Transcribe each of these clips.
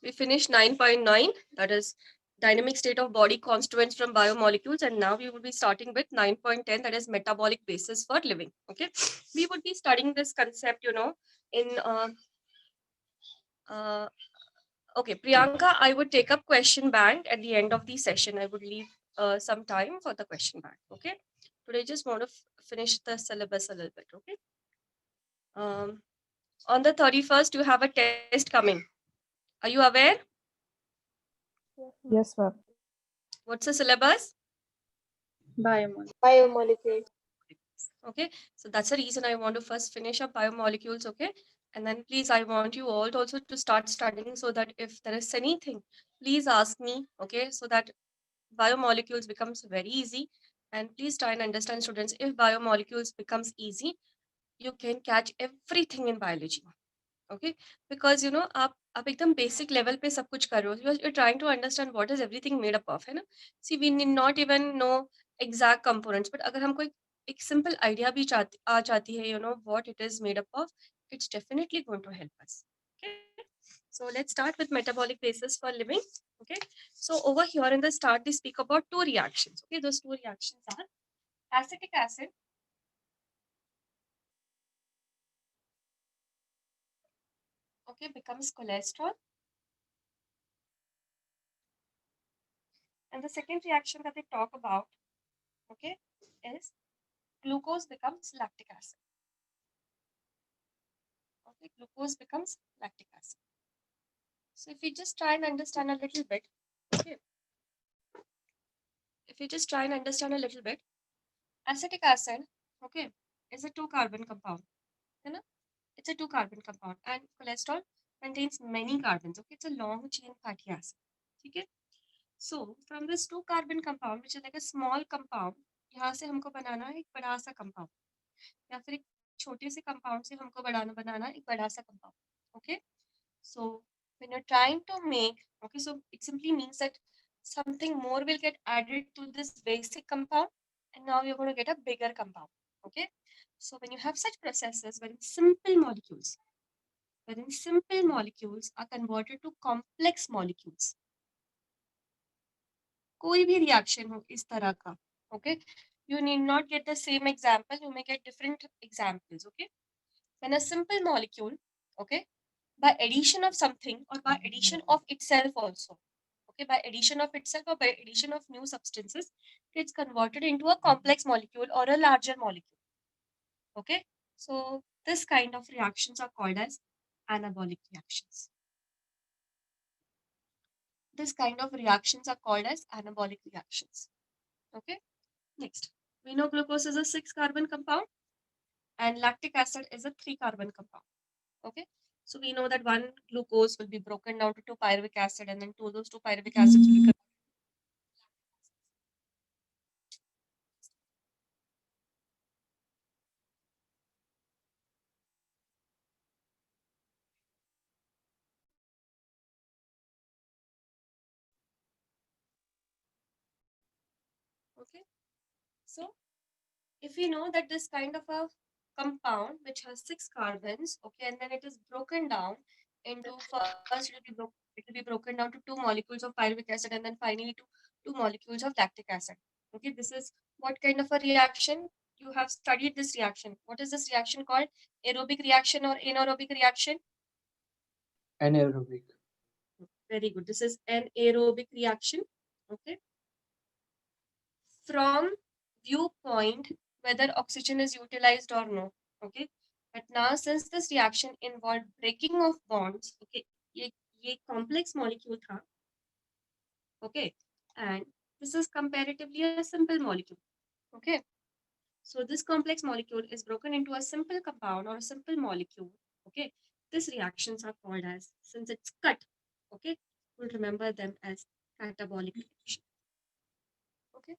We finished 9.9, that is dynamic state of body constituents from biomolecules, and now we will be starting with 9.10, that is metabolic basis for living. Okay, we would be studying this concept, in okay, Priyanka, I would take up question bank at the end of the session. I would leave some time for the question bank. Okay, today just want to finish the syllabus a little bit. Okay, on the 31st you have a test coming. Are you aware? Yes, ma'am. What's the syllabus? Biomolecules. Okay, so that's the reason I want to first finish up biomolecules. Okay, and then please, I want you all also to start studying, so that if there is anything, please ask me. Okay, so that biomolecules becomes very easy. And please try and understand, students, if biomolecules becomes easy, you can catch everything in biology. Okay, because आप एकदम basic level पे सब कुछ कर रहे हो, you're trying to understand what is everything made up of, है ना? See, we need not even know exact components, but अगर हमको एक simple idea भी आ जाती है, what it is made up of, it's definitely going to help us. Okay, so let's start with metabolic basis for living. Okay, so over here in the start they speak about two reactions. Okay, those two reactions are acetic acid okay becomes cholesterol, and the second reaction that they talk about, okay, is glucose becomes lactic acid. Okay, glucose becomes lactic acid. So if we just try and understand a little bit, okay, if you just try and understand a little bit, acetic acid, okay, is a two carbon compound. You know, it's a two carbon compound, and cholesterol contains many carbons. Okay, it's a long chain fatty acid. Okay, so from this two carbon compound, which is like a small compound, यहाँ से हमको बनाना है एक बड़ा सा compound, या फिर एक छोटे से compound से हमको बनाना एक बड़ा सा compound. Okay, so when you're trying to make, okay, so it simply means that something more will get added to this basic compound, and now you're going to get a bigger compound. Okay, so when you have such processes, wherein simple molecules are converted to complex molecules, कोई भी reaction हो इस तरह का, okay, you need not get the same example, you may get different examples. Okay, when a simple molecule, okay, by addition of something or by addition of itself also, okay, by addition of itself or by addition of new substances, gets converted into a complex molecule or a larger molecule. Okay, so this kind of reactions are called as anabolic reactions. This kind of reactions are called as anabolic reactions. Okay, next, we know glucose is a 6 carbon compound and lactic acid is a 3 carbon compound. Okay, so we know that one glucose will be broken down to 2 pyruvic acid, and then those 2 pyruvic acids will become okay. So if we know that this kind of a compound which has 6 carbons, okay, and then it is broken down into, first it will be broken down to 2 molecules of pyruvic acid, and then finally to 2 molecules of lactic acid. Okay, this is what kind of a reaction? You have studied this reaction. What is this reaction called? Aerobic reaction or anaerobic reaction? Anaerobic. Very good. This is an aerobic reaction. Okay. From viewpoint whether oxygen is utilized or no. Okay. But now since this reaction involved breaking of bonds, okay, ये complex molecule था. Okay. And this is comparatively a simple molecule. Okay. So this complex molecule is broken into a simple compound or a simple molecule. Okay. These reactions are called as, since it's cut, okay, we'll remember them as catabolic reaction. Okay.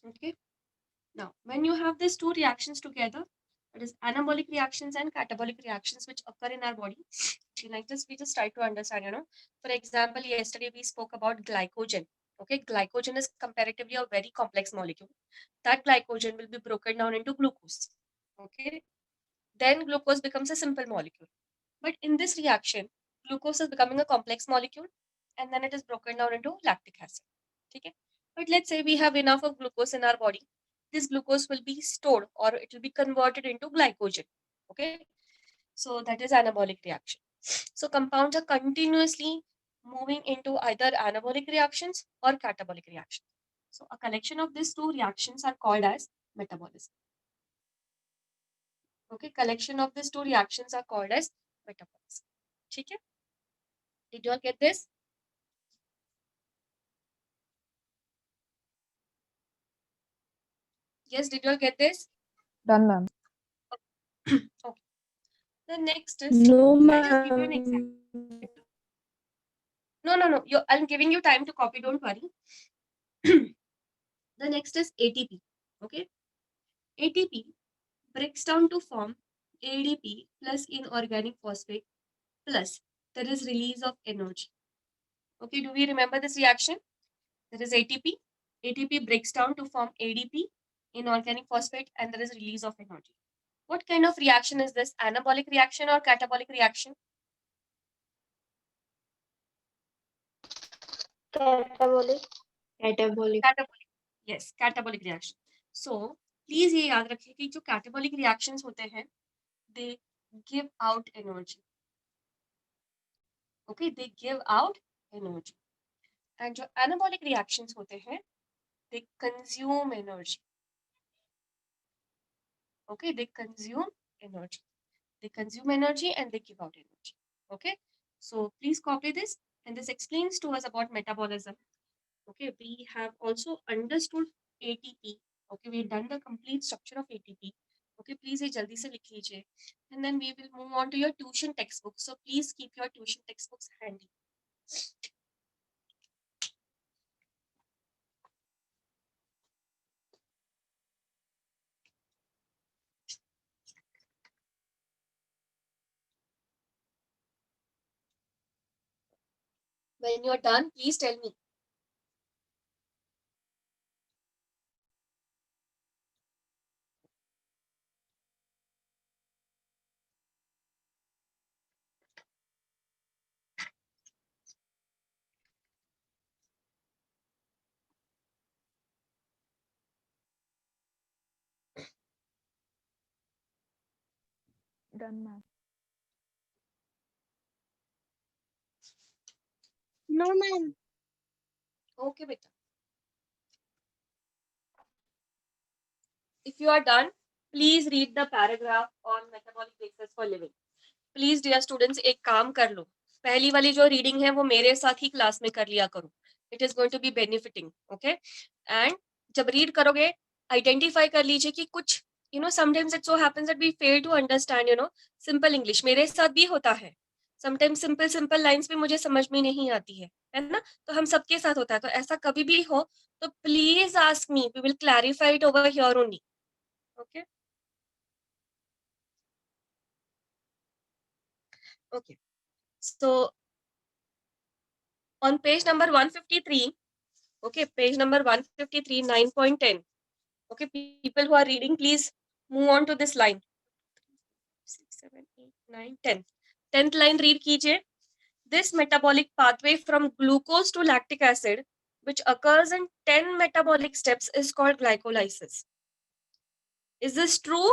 Okay. Now, when you have these two reactions together, that is anabolic reactions and catabolic reactions which occur in our body, like this, we just try to understand, For example, yesterday we spoke about glycogen. Okay, glycogen is comparatively a very complex molecule. That glycogen will be broken down into glucose. Okay, then glucose becomes a simple molecule. But in this reaction, glucose is becoming a complex molecule and then it is broken down into lactic acid. Okay? But let's say we have enough of glucose in our body. This glucose will be stored or it will be converted into glycogen. Okay? So that is anabolic reaction. So compounds are continuously moving into either anabolic reactions or catabolic reactions. So a collection of these two reactions are called as metabolism. Okay, collection of these two reactions are called as metabolism. Okay? Did you all get this? Yes, did you all get this? Done, ma'am. Okay. The next is, No, I'll just give you an example. ma'am. No. I'm giving you time to copy, don't worry. The next is ATP. Okay. ATP breaks down to form ADP plus inorganic phosphate plus there is release of energy. Okay, do we remember this reaction? There is ATP. ATP breaks down to form ADP, inorganic phosphate, and there is release of energy. What kind of reaction is this? Anabolic reaction or catabolic reaction? Catabolic. Catabolic. Catabolic. Yes, catabolic reaction. So please ये याद रखिए कि जो catabolic reactions होते हैं they give out energy. Okay, they give out energy. And जो anabolic reactions होते हैं they consume energy. Okay, they consume energy. They consume energy and they give out energy. Okay, so please copy this and this explains to us about metabolism. Okay, we have also understood ATP. Okay, we've done the complete structure of ATP. Okay, please ये जल्दी से लिख लीजिए. And then we will move on to your tuition textbook. So please keep your tuition textbooks handy. When you're done, please tell me. Done, ma'am. No, ma'am. Okay, beta. If you are done, please read the paragraph on metabolic basis for living. Please dear students, एक काम कर लो. पहली वाली जो reading है वो मेरे साथ ही क्लास में कर लिया करो. It is going to be benefiting, okay? And जब रीड करोगे, आइडेंटिफाई कर लीजिए कि कुछ sometimes it so happens that we fail to understand simple English. मेरे साथ भी होता है. Sometimes simple lines भी मुझे समझ में नहीं आती है ना? तो हम सबके साथ होता है. तो ऐसा कभी भी हो तो please ask me. We will clarify it over here only. Okay? Okay. So on page number 153, okay, page number 153, 9.10. Okay, people who are reading, please move on to this line. 6, 7, 8, 9, 10. 10th line read कीजिए. This metabolic pathway from glucose to lactic acid, which occurs in 10 metabolic steps, is called glycolysis. Is this true?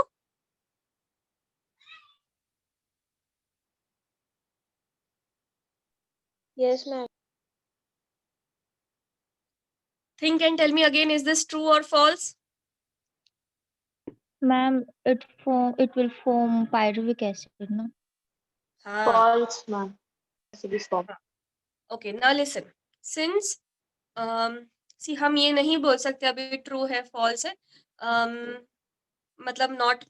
Yes, ma'am. Think and tell me again, is this true or false? Ma'am, it will form pyruvic acid, no? हाँ. False, ma'am. Okay, now listen. Since see हम ये नहीं बोल सकते अभी true है false है. मतलब not,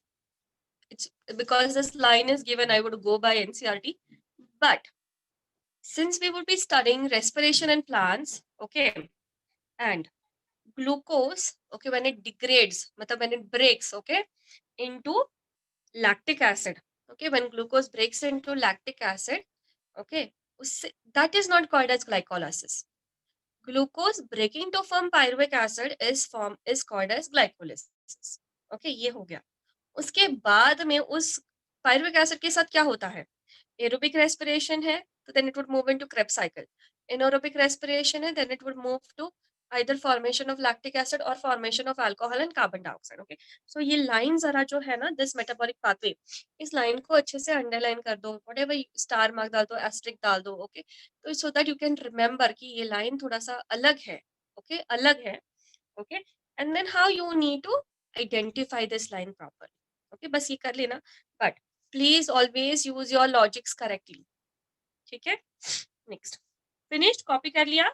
it's because this line is given, I would go by NCERT. But since we would be studying respiration in plants, okay, and glucose, okay, when it degrades, matlab when it breaks, okay, into lactic acid, okay, when glucose breaks into lactic acid, okay, that is not called as glycolysis. Glucose breaking to form pyruvic acid is called as glycolysis. Okay, ये हो गया. उसके बाद में उस pyruvic acid के साथ क्या होता है? Aerobic respiration है, so then it would move into Krebs cycle. Anaerobic respiration है, then it would move to either formation of lactic acid or formation of alcohol and carbon dioxide. Okay, so ये line जरा जो है ना, this metabolic pathway, इस line को अच्छे से underline कर दो, whatever star mark डाल दो, asterisk डाल दो, okay, तो so that you can remember कि ये line थोड़ा सा अलग है, okay, अलग है, okay, and then how you need to identify this line properly. Okay, बस ये कर लेना, but please always use your logics correctly. ठीक है, next, finished, copy कर लिया?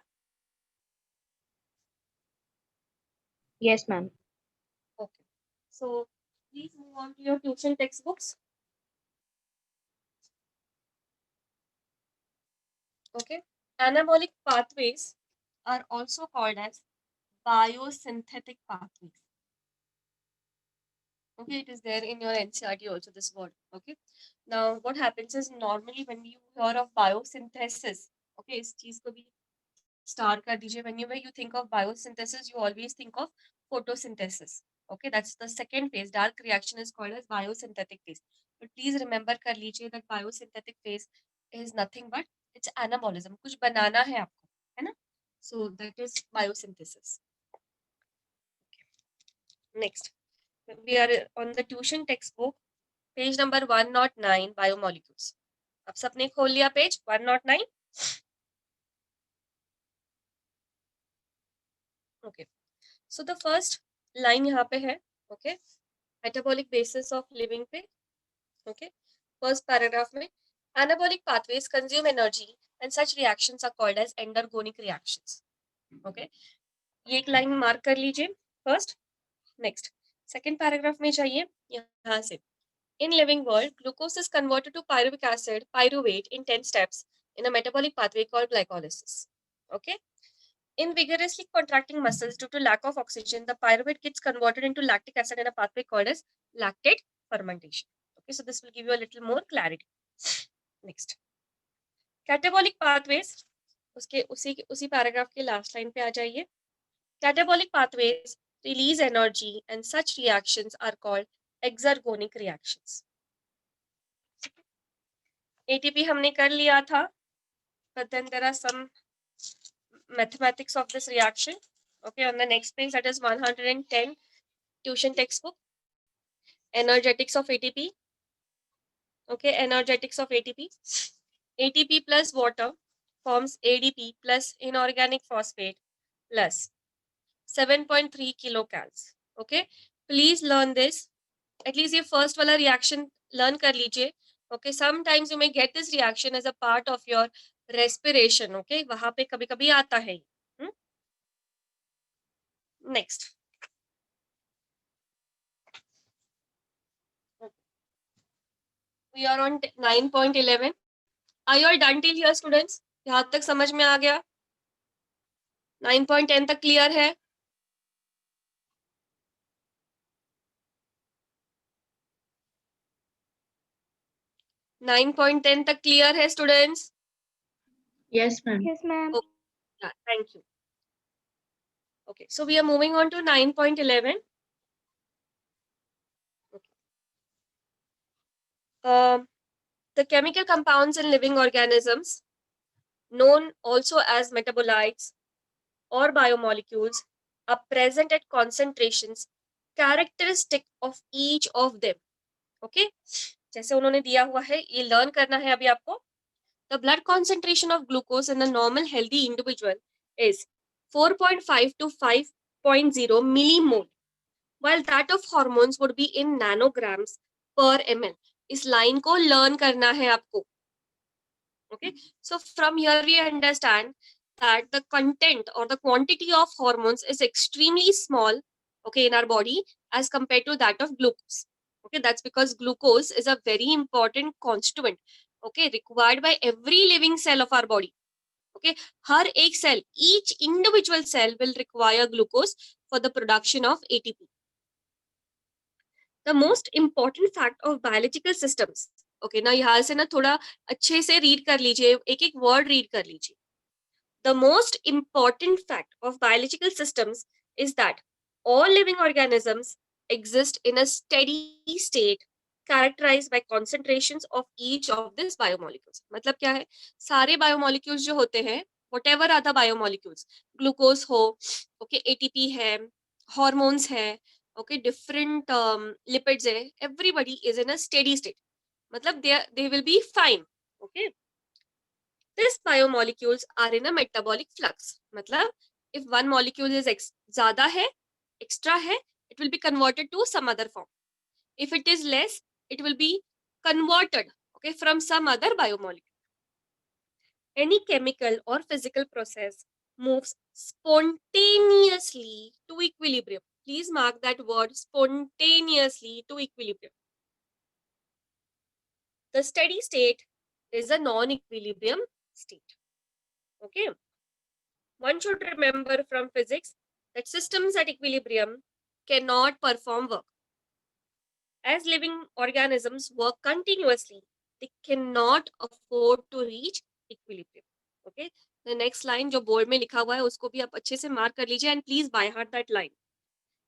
Yes, ma'am. Okay, so please move on to your tuition textbooks. Okay, anabolic pathways are also called as biosynthetic pathways. Okay, it is there in your NCERT also, this word. Okay, now what happens is normally when you hear of biosynthesis, okay, इस चीज को भी star कर दीजिए, whenever you think of biosynthesis you always think of photosynthesis. Okay, that's the second phase. Dark reaction is called as biosynthetic phase, but please remember कर लीजिए that biosynthetic phase is nothing but it's anabolism. कुछ बनाना है आपको, है ना? So that is biosynthesis. Next, we are on the tuition textbook, page number 109, biomolecules. अब सबने खोल लिया page 109? Okay, so the first line यहाँ पे है, okay, metabolic basis of living पे, okay, first paragraph में anabolic pathways consume energy and such reactions are called as endergonic reactions. Okay, ये एक line mark कर लीजिए first. Next, second paragraph में चाहिए यहाँ से, in living world glucose is converted to pyruvic acid pyruvate in 10 steps in a metabolic pathway called glycolysis. Okay, in vigorously contracting muscles due to lack of oxygen, the pyruvate gets converted into lactic acid in a pathway called as lactate fermentation. Okay, so this will give you a little more clarity. Next, catabolic pathways, उसके उसी paragraph के last line पे आ जाइए. Catabolic pathways release energy and such reactions are called exergonic reactions. ATP हमने कर लिया था, but then there are some mathematics of this reaction. Okay, on the next page, that is 110 tuition textbook, energetics of ATP. Okay, energetics of ATP. ATP plus water forms ADP plus inorganic phosphate plus 7.3 kilocals. Okay, please learn this. At least ये first वाला reaction learn कर लीजिए. Okay, sometimes you may get this reaction as a part of your respiration. Okay, वहाँ पे कभी-कभी आता है. Next, we are on 9.11. Are you all done till here, students? यहाँ तक समझ में आ गया? 9.10 तक क्लियर है? नाइन पॉइंट 10 तक क्लियर है students? Yes, ma'am. Yes, ma'am. Yeah, thank you. Okay, so we are moving on to 9.11. Okay. The chemical compounds in living organisms, known also as metabolites or biomolecules, are present at concentrations characteristic of each of them. Okay, जैसे उन्होंने दिया हुआ है, ये learn करना है अभी आपको. The blood concentration of glucose in a normal healthy individual is 4.5 to 5.0 millimole, while that of hormones would be in nanograms per ml. इस लाइन को लर्न करना है आपको. Okay, so from here we understand that the content or the quantity of hormones is extremely small, okay, in our body as compared to that of glucose. Okay, that's because glucose is a very important constituent, okay, required by every living cell of our body. Okay, हर एक cell, each individual cell will require glucose for the production of ATP. The most important fact of biological systems. Okay, now यहाँ से ना थोड़ा अच्छे से read कर लीजिए, एक word read कर लीजिए. The most important fact of biological systems is that all living organisms exist in a steady state characterized by concentrations of each of these biomolecules. मतलब क्या है, सारे biomolecules जो होते हैं, whatever are the biomolecules, glucose हो, okay, ATP है, hormones है, okay, different lipids है, everybody is in a steady state. मतलब they will be fine. Okay, these biomolecules are in a metabolic flux. मतलब if one molecule is ज़्यादा है, extra है, it will be converted to some other form. If it is less, it will be converted, okay, from some other biomolecule. Any chemical or physical process moves spontaneously to equilibrium. Please mark that word, spontaneously to equilibrium. The steady state is a non-equilibrium state. Okay. One should remember from physics that systems at equilibrium cannot perform work. As living organisms work continuously, they cannot afford to reach equilibrium. Okay, the next line जो board में लिखा हुआ है उसको भी आप अच्छे से mark कर लीजिए and please by heart that line.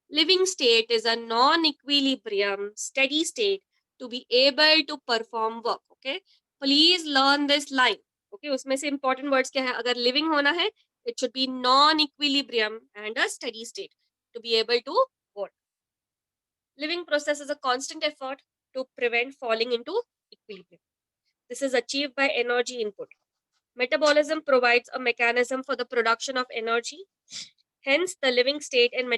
Living state is a non-equilibrium steady state to be able to perform work. Okay, please learn this line. Okay, उसमें से important words क्या है? अगर living होना है, it should be non-equilibrium and a steady state to be able to work. Living process is a constant effort to prevent falling into equilibrium. This is achieved by energy input. Metabolism provides a mechanism for the production of energy. Hence, the living state and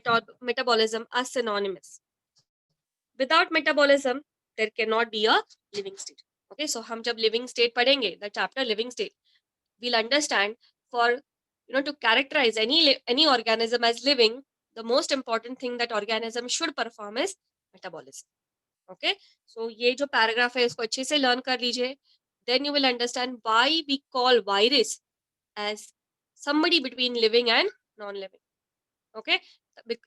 metabolism are synonymous. Without metabolism, there cannot be a living state. Okay, so हम जब living state पढ़ेंगे, the chapter living state, we'll understand for to characterize any organism as living, the most important thing that organism should perform is metabolism. Okay, so ये जो paragraph है इसको अच्छे से learn कर लीजिए. Then you will understand why we call virus as somebody between living and non-living. Okay,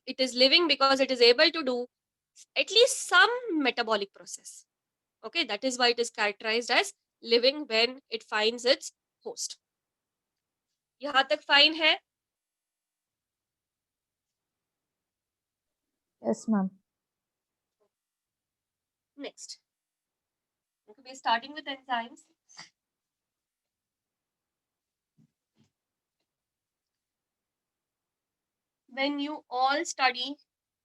it is living because it is able to do at least some metabolic process. Okay, that is why it is characterized as living when it finds its host. यहाँ तक fine है? Yes, ma'am. Next, okay, we are starting with enzymes. When you all study,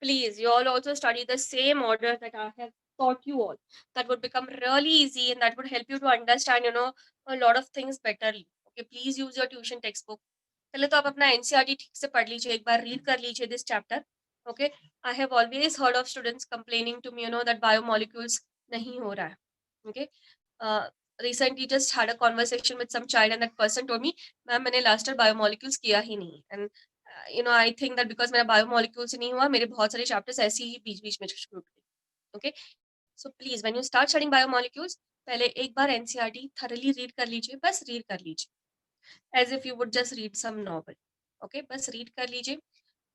please, you all also study the same order that I have taught you all. That would become really easy and that would help you to understand, a lot of things betterly. Okay, please use your tuition textbook. पहले तो आप अपना NCERT ठीक से पढ़ लीजिए, एक बार read कर लीजिए this chapter. Okay, I have always heard of students complaining to me, that biomolecules नहीं हो रहा है. Okay, recently just had a conversation with some child and that person told me, ma'am मैंने last year biomolecules किया ही नहीं. And I think that because मेरा biomolecules से नहीं हुआ, मेरे बहुत सारे chapters ऐसे ही बीच-बीच में छूट गए. Okay, so please when you start studying biomolecules, पहले एक बार NCERT thoroughly read कर लीजिए, बस read कर लीजिए. As if you would just read some novel. Okay, बस read कर लीजिए.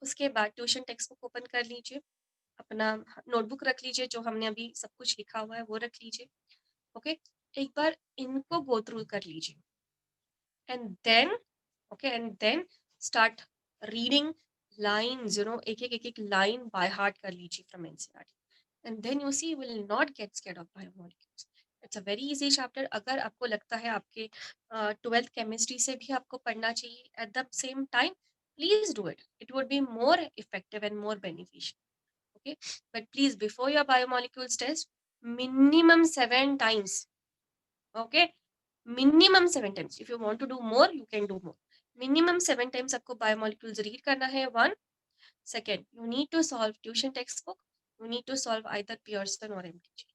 उसके बाद ट्यूशन टेक्स्ट बुक ओपन कर लीजिए, अपना नोटबुक रख लीजिए, जो हमने अभी सब कुछ लिखा हुआ है वो रख लीजिए. ओके, एक बार इनको गो थ्रू कर लीजिए and then start reading lines, एक लाइन बाय हार्ट कर लीजिए from NCERT and then you see will not get scared of biomolecules. It's a very easy chapter. अगर आपको लगता है आपके 12th केमिस्ट्री से भी आपको पढ़ना चाहिए at the same time, please do it. It would be more effective and more beneficial. Okay, but please, before your biomolecules test, minimum 7 times. Okay, minimum 7 times. If you want to do more, you can do more. Minimum 7 times आपको biomolecules read करना है. One. Second, you need to solve tuition textbook. You need to solve either Pearson or MTG.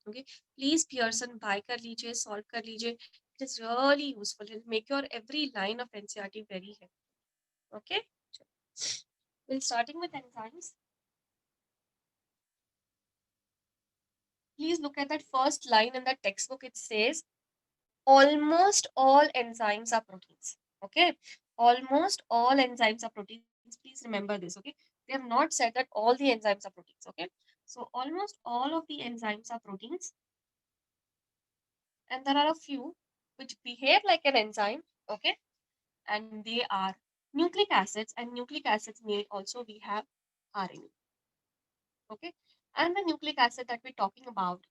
Okay, please Pearson buy कर लीजिए, solve कर लीजिए. It is really useful. It will make your every line of NCERT very helpful. Okay, we'll starting with enzymes. Please look at that first line in the textbook. It says almost all enzymes are proteins. Okay, almost all enzymes are proteins. Please remember this. Okay, they have not said that all the enzymes are proteins. Okay, so almost all of the enzymes are proteins, and there are a few which behave like an enzyme. Okay, and they are nucleic acids, and nucleic acids may also we have RNA. Okay, And the nucleic acid that we're talking about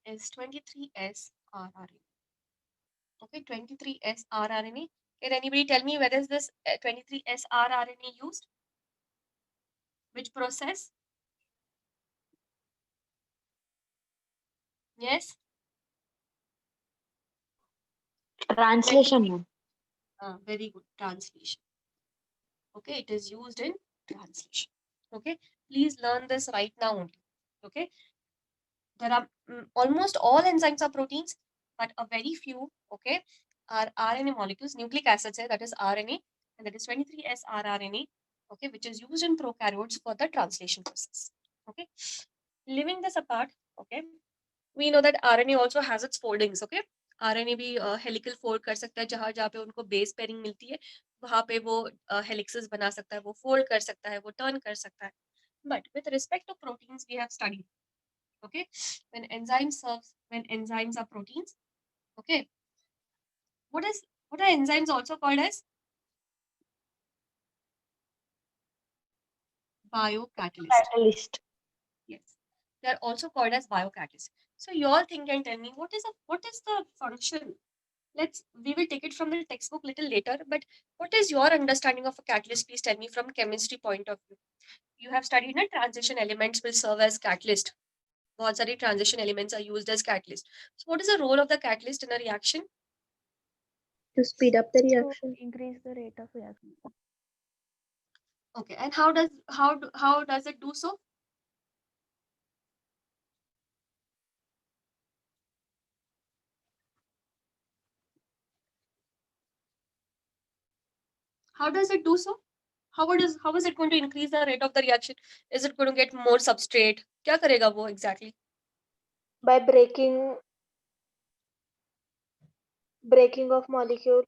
is 23S rRNA. Okay, 23S rRNA. Can anybody tell me where is this 23S rRNA used? Which process? Yes. Translation, ma'am. Very good. Translation. Okay, it is used in translation. Okay, please learn this right now only. Okay, there are almost all enzymes are proteins, but a very few, okay, are RNA molecules, nucleic acids, that is RNA, and that is 23S rRNA, okay, which is used in prokaryotes for the translation process. Okay, leaving this apart, okay, we know that RNA also has its foldings. Okay, RNA भी helical fold कर सकता है, जहाँ जहाँ पे उनको base pairing मिलती है वहाँ पे वो हेलिक्सेस बना सकता है, वो फोल्ड कर सकता है, वो टर्न कर सकता है. But with respect to proteins, we have studied, okay, when enzymes are proteins, okay, what are enzymes also called as? Biocatalyst. Catalyst. Yes, they are also called as biocatalysts. So you all think and tell me what is the function. We will take it from the textbook little later, but what is your understanding of a catalyst? Please tell me from chemistry point of view. You have studied that transition elements will serve as catalyst. बहुत सारे transition elements are used as catalyst. So what is the role of the catalyst in a reaction? To speed up the To reaction. increase the rate of reaction. Okay, and how does it do so? How does it do so? How is it going to increase the rate of the reaction? Is it going to get more substrate? क्या करेगा वो exactly? By breaking of molecule.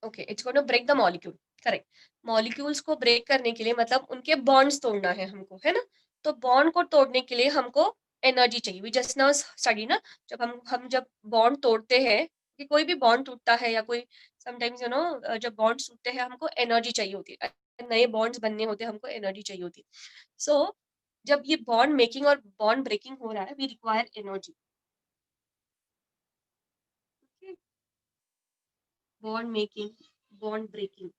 Okay, it's going to break the molecule. Correct. Molecules को break करने के लिए मतलब उनके bonds तोड़ना है हमको, है ना? तो bond को तोड़ने के लिए हमको energy चाहिए. We just now study ना, जब हम जब bond तोड़ते हैं, कि कोई भी bond टूटता है या कोई sometimes जब bonds टूटते हैं हमको energy चाहिए होती है. नए bonds बनने होते हैं हमको energy चाहिए होती है. So जब ये bond making और bond breaking हो रहा है, we require energy. Okay? Bond making, bond breaking.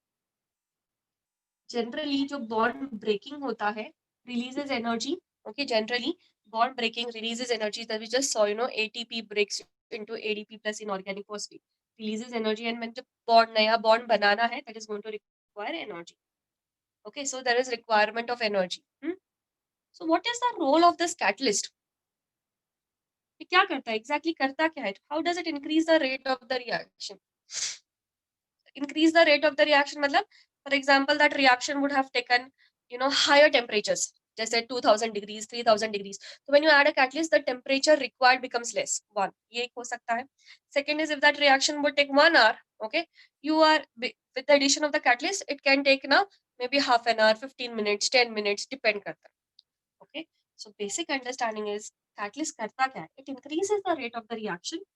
Generally जो बॉन्ड ब्रेकिंग होता है releases energy. Okay, generally bond breaking releases energy that we just saw, ATP breaks into ADP plus inorganic phosphate, releases energy. And when जब नया bond बनाना है that is going to require energy. Okay, so there is requirement of energy. So what is the role of this catalyst? ये क्या करता है exactly, करता क्या है? How does it increase the rate of the reaction? Increase the rate of the reaction matlab, for example, that reaction would have taken higher temperatures, जैसे 2000 degrees 3000 degrees. So when you add a catalyst, the temperature required becomes less. One, ये एक हो सकता है. Second is if that reaction would take 1 hour, okay, you are with the addition of the catalyst, it can take now maybe half an hour, 15 minutes, 10 minutes, depend करता है. Okay, so basic understanding is catalyst करता क्या है? It increases the rate of the reaction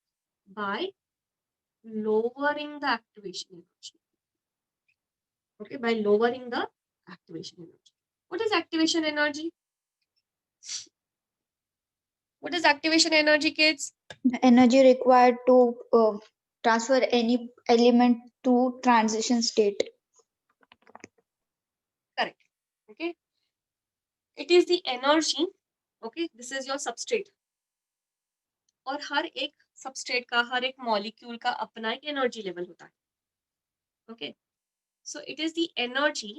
by lowering the activation energy. Okay, by lowering the activation energy. What is activation energy? What is activation energy, kids? The energy required to transfer any element to transition state. Correct. Okay, it is the energy. Okay, this is your substrate. और हर एक substrate का, हर एक molecule का अपना एक energy level होता है. Okay, so it is the energy.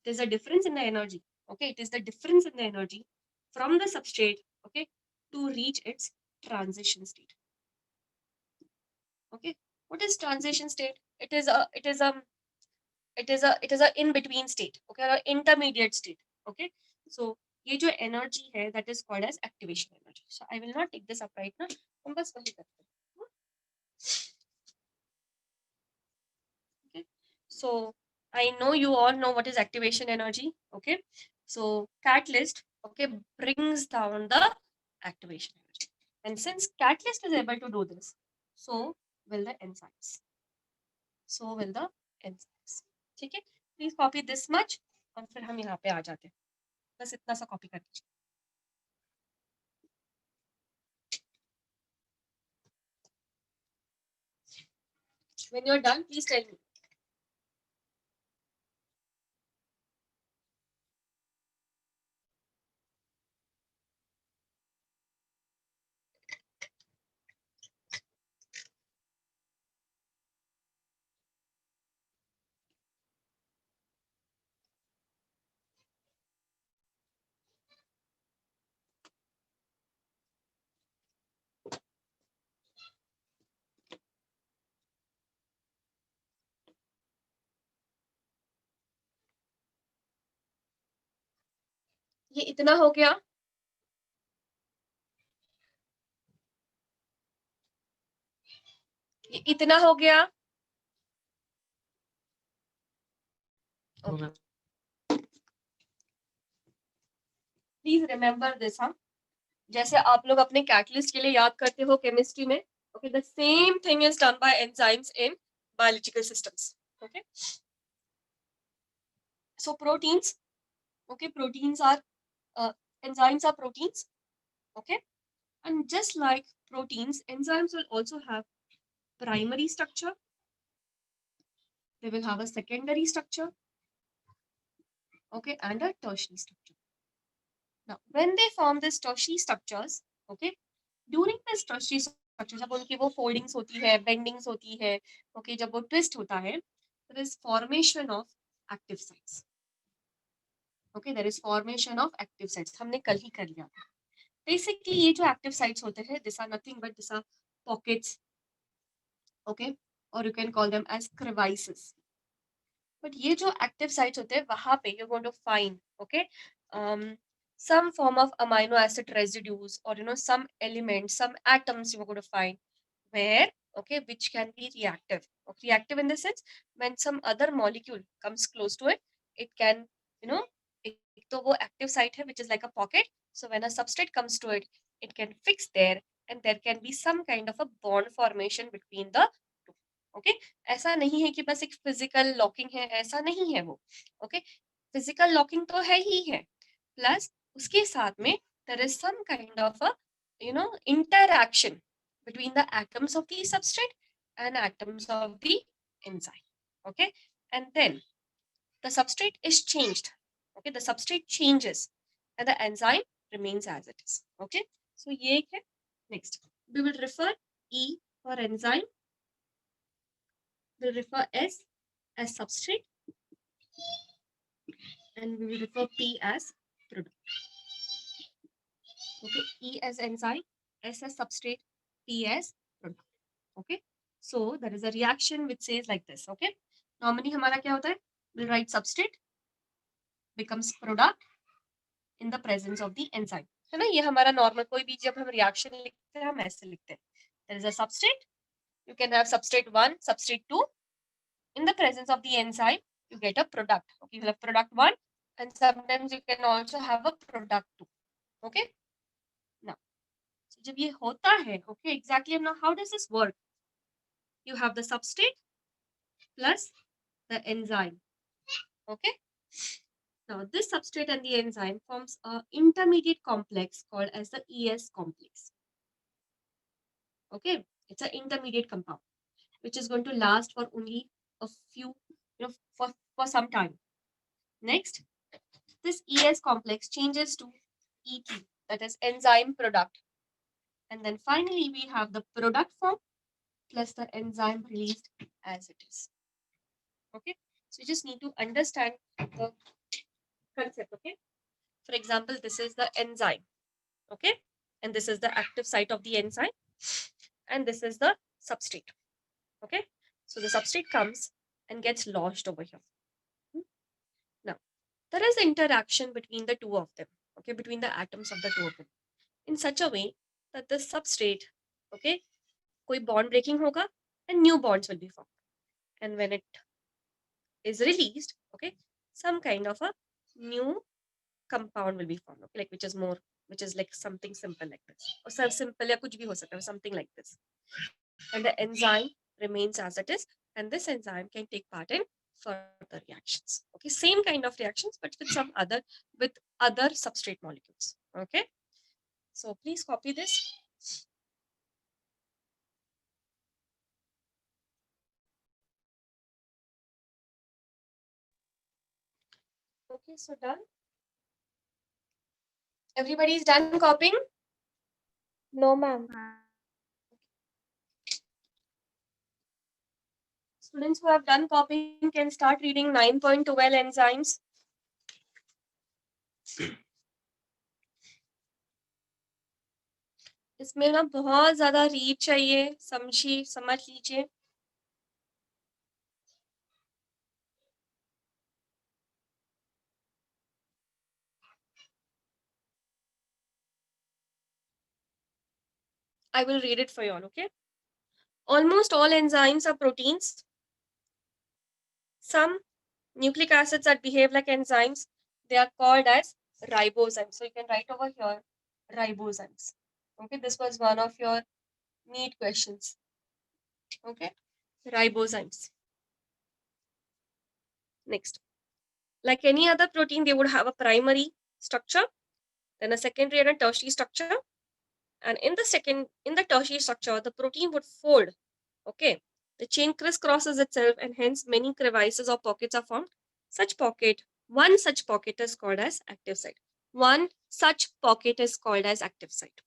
There's a difference in the energy. Okay, it is the difference in the energy from the substrate, okay, to reach its transition state. Okay, what is transition state? It is a in between state, okay, or intermediate state. Okay, so ये जो energy है that is called as activation energy. So I will not take this up right now. हम बस वही करते हैं. Okay, so I know you all know what is activation energy. Okay, so catalyst, okay, brings down the activation energy, and since catalyst is able to do this, so will the enzymes. So will the enzymes. ठीक है, please copy this much और फिर हम यहाँ पे आ जाते हैं. बस इतना सा कॉपी कर दीजिए. When you're done, please tell me. ये इतना हो गया. ये इतना हो गया. Okay. Please remember this. हाँ, जैसे आप लोग अपने कैटलिस्ट के लिए याद करते हो केमिस्ट्री में. Okay, the same thing is done by enzymes in biological systems. Okay, so proteins. Okay, proteins are enzymes are proteins. Okay, and just like proteins, enzymes will also have primary structure. They will have a secondary structure. Okay, and a tertiary structure. Now, when they form these tertiary structures, okay, during this tertiary structure, जब उनकी वो foldings होती है, bendings होती है, okay, जब वो twist होता है, there is formation of active sites. Okay, there is formation of active sites. हमने कल ही कर लिया. Basically, ये जो active sites होते हैं, these are nothing but these are pockets. Okay, or you can call them as crevices. But ये जो active sites होते हैं, वहाँ पे you're going to find, okay, some form of amino acid residues, or some elements, some atoms you're going to find where, okay, which can be reactive. Okay, reactive in the sense when some other molecule comes close to it, it can, एक तो वो active site है which is like a pocket. So when a substrate comes to it, it can fix there, and there can be some kind of a bond formation between the two. Okay, ऐसा नहीं है कि बस एक physical locking है, ऐसा नहीं है वो. Okay, physical locking तो है ही है, plus उसके साथ में there is some kind of a interaction between the atoms of the substrate and atoms of the enzyme. Okay, and then the substrate is changed. Okay, the substrate changes and the enzyme remains as it is. Okay, so ये एक है. Next, we will refer E for enzyme. We will refer S as substrate, and we will refer P as product. Okay, E as enzyme, S as substrate, P as product. Okay, so there is a reaction which says like this. Okay, normally हमारा क्या होता है? We'll write substrate becomes product in the presence of the enzyme. है ना, ये हमारा normal कोई भी जब हम रिएक्शन लिखते हैं हम ऐसे लिखते हैं. There is a substrate. You can have substrate 1, substrate 2. In the presence of the enzyme, you get a product. Okay, you have product 1, and sometimes you can also have a product 2. Okay. Now, so जब ये होता है, okay, exactly now how does this work? You have the substrate plus the enzyme. Okay. Now, this substrate and the enzyme forms an intermediate complex called as the ES complex. Okay, it's an intermediate compound which is going to last for only a few, for some time. Next, this ES complex changes to ET, that is enzyme product. And then finally, we have the product form plus the enzyme released as it is. Okay, so you just need to understand the concept. Okay, for example, this is the enzyme. Okay, and this is the active site of the enzyme, and this is the substrate. Okay, so the substrate comes and gets lodged over here. Now, there is interaction between the two of them. Okay, between the atoms of the two of them in such a way that the substrate, okay, koi bond breaking hoga and new bonds will be formed. And when it is released, okay, some kind of a new compound will be formed. Okay, like which is like something simple like this, or some simple ya kuch bhi ho sakta hai, something like this. And the enzyme remains as it is, and this enzyme can take part in further reactions. Okay, same kind of reactions, but with other substrate molecules. Okay, so please copy this. Okay, so done. Everybody's done copying? No, ma'am. Students who have done copying can start reading 9.12 enzymes. इसमें ना बहुत ज्यादा read चाहिए, समझ लीजिए. I will read it for you all, okay? Almost all enzymes are proteins. Some nucleic acids that behave like enzymes, they are called as ribozymes. So you can write over here ribozymes. Okay, this was one of your NEET questions. Okay, ribozymes. Next, like any other protein, they would have a primary structure, then a secondary and a tertiary structure. And in the tertiary structure, the protein would fold. Okay, the chain crisscrosses itself, and hence many crevices or pockets are formed. One such pocket is called as active site. One such pocket is called as active site.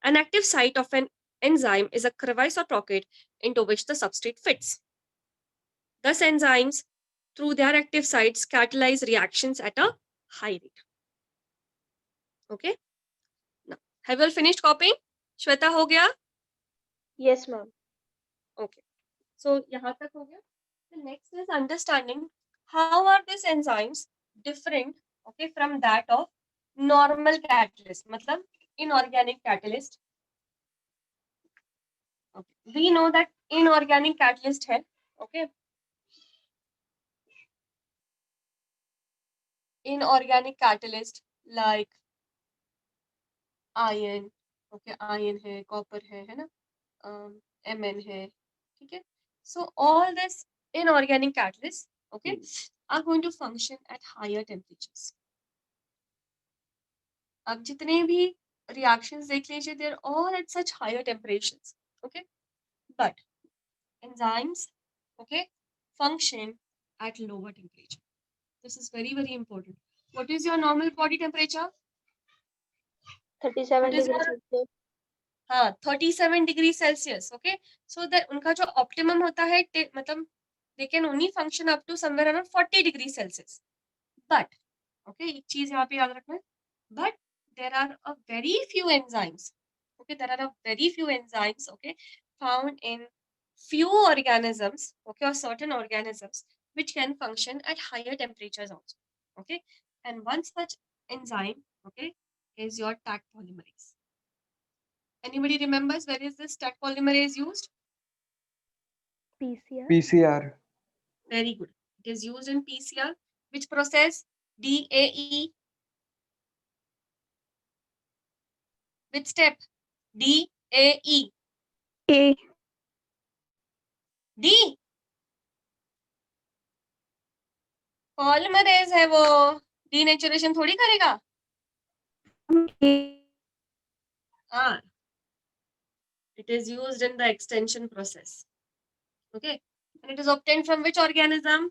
An active site of an enzyme is a crevice or pocket into which the substrate fits. Thus, enzymes, through their active sites, catalyze reactions at a high rate. Okay. Now, have you all finished copying? Shweta, ho gaya? Yes, ma'am. Okay. So, yahan tak ho gaya. The next is understanding how are these enzymes different, okay, from that of normal catalyst, matlab inorganic catalyst. Okay. We know that inorganic catalyst hai, okay. Inorganic catalyst like iron, okay, iron hai, copper hai na, Mn hai, okay. So all this inorganic catalysts, okay, are going to function at higher temperatures. अब जितने भी reactions देख लीजिए, they're all at such higher temperatures, okay. But enzymes, okay, function at lower temperature. This is very, very important. What is your normal body temperature? 37 What is degrees your Celsius. हाँ 37 degree Celsius okay so that उनका जो optimum होता है मतलब they can only function up to somewhere around 40 degree Celsius but okay एक चीज यहाँ पे याद रखना है but there are a very few enzymes okay there are a very few enzymes okay found in few organisms okay or certain organisms which can function at higher temperatures also okay and one such enzyme okay is your Taq polymerase. Anybody remembers where is this Taq polymerase used? PCR. Very good. It is used in PCR. Which process? DAE. Which step? DAE. A. D. Polymerase है वो. Denaturation थोड़ी करेगा. R. It is used in the extension process. Okay. And it is obtained from which organism?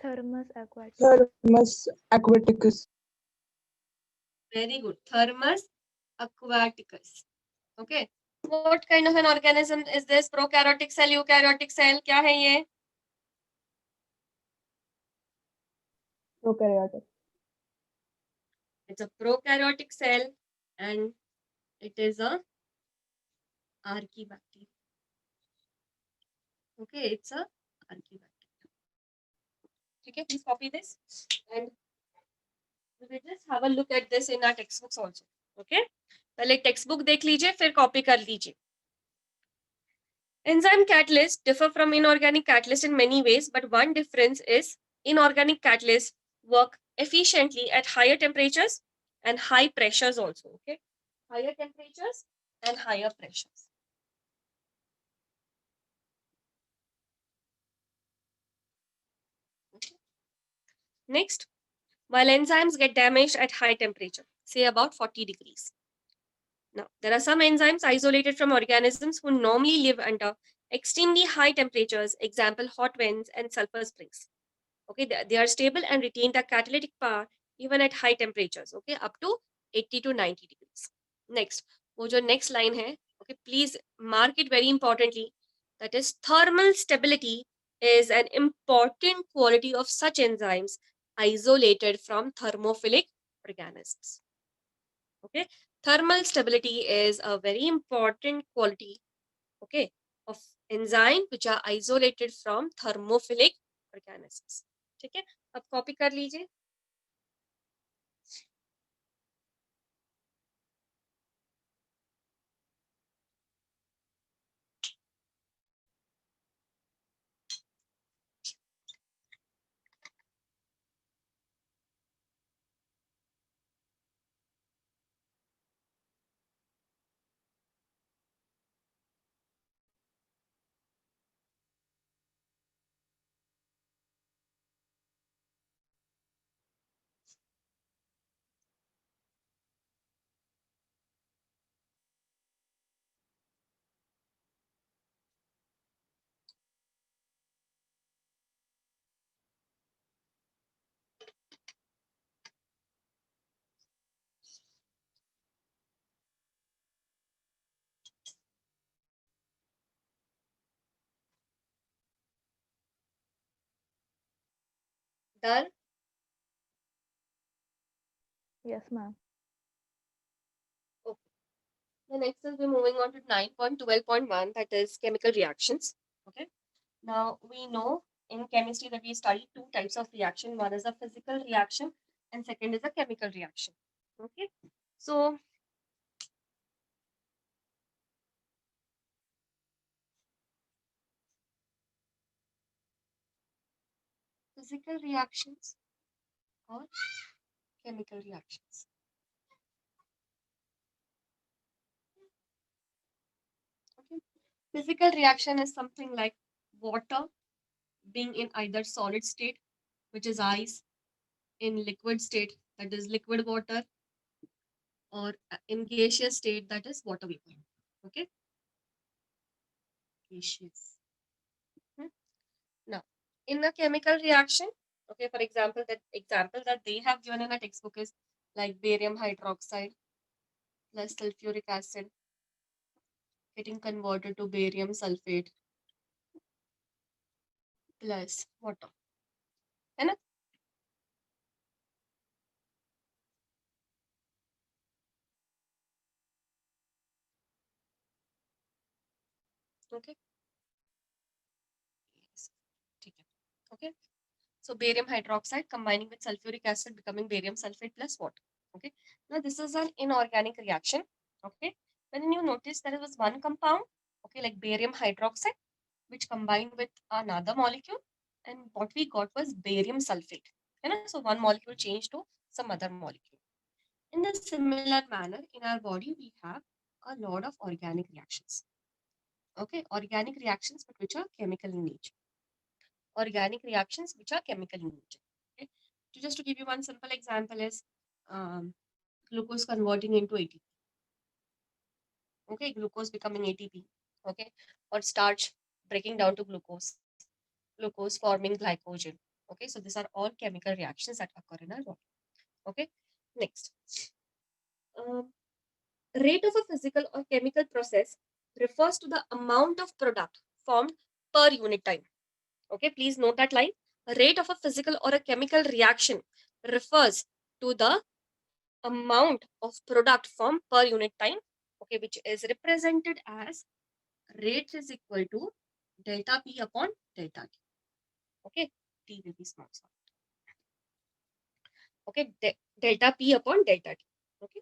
Thermus aquatic. Thermus aquaticus. Very good. Thermus aquaticus. Okay. What kind of an organism is this? Prokaryotic cell, eukaryotic cell? क्या है ये? Prokaryotic. It's a prokaryotic cell and it is a archaebacterium. Okay, it's a archaebacterium. Okay, please copy this and we will just have a look at this in our textbooks also. Okay, पहले textbook देख लीजिए फिर copy कर लीजिए. Enzyme catalysts differ from inorganic catalysts in many ways, but one difference is inorganic catalysts work efficiently at higher temperatures and high pressures also. Okay, higher temperatures and higher pressures. Okay. Next, while enzymes get damaged at high temperature, say about 40 degrees. Now, there are some enzymes isolated from organisms who normally live under extremely high temperatures, example hot vents and sulfur springs. Okay, they are stable and retain the catalytic power even at high temperatures. Okay, up to 80 to 90 degrees. Next, वो जो next line है, okay, please mark it very importantly. That is, thermal stability is an important quality of such enzymes isolated from thermophilic organisms. Okay, thermal stability is a very important quality, okay, of enzyme which are isolated from thermophilic organisms. ठीक है, अब copy कर लीजिए. Done. Yes, ma'am. Okay. The next is we're moving on to 9.12.1, that is chemical reactions. Okay. Now we know in chemistry that we study two types of reaction. One is a physical reaction and second is a chemical reaction. Okay. So physical reactions or chemical reactions. Okay. Physical reaction is something like water being in either solid state, which is ice, in liquid state, that is liquid water, or in gaseous state, that is water vapor. Okay, gaseous. Hmm. Now, in a chemical reaction, okay, for example, that example that they have given in a textbook is like barium hydroxide plus sulfuric acid getting converted to barium sulfate plus water. है ना? Okay. Yes. ठीक है. Okay. So barium hydroxide combining with sulfuric acid becoming barium sulfate plus water. Okay. Now this is an inorganic reaction. Okay. When you notice there was one compound, okay, like barium hydroxide, which combined with another molecule, and what we got was barium sulfate. So one molecule changed to some other molecule. In the similar manner, in our body, we have a lot of organic reactions. Okay, organic reactions, but which are chemical in nature. Organic reactions which are chemical in nature. Okay, so just to give you one simple example is glucose converting into ATP. Okay, glucose becoming ATP. Okay, or starch breaking down to glucose forming glycogen. Okay, so these are all chemical reactions that occur in our body. Okay, next. Rate of a physical or chemical process refers to the amount of product formed per unit time. Okay, please note that line. Rate of a physical or a chemical reaction refers to the amount of product formed per unit time, okay, which is represented as rate is equal to delta P upon delta T. Okay, T will be small. Okay, delta P upon delta T. Okay,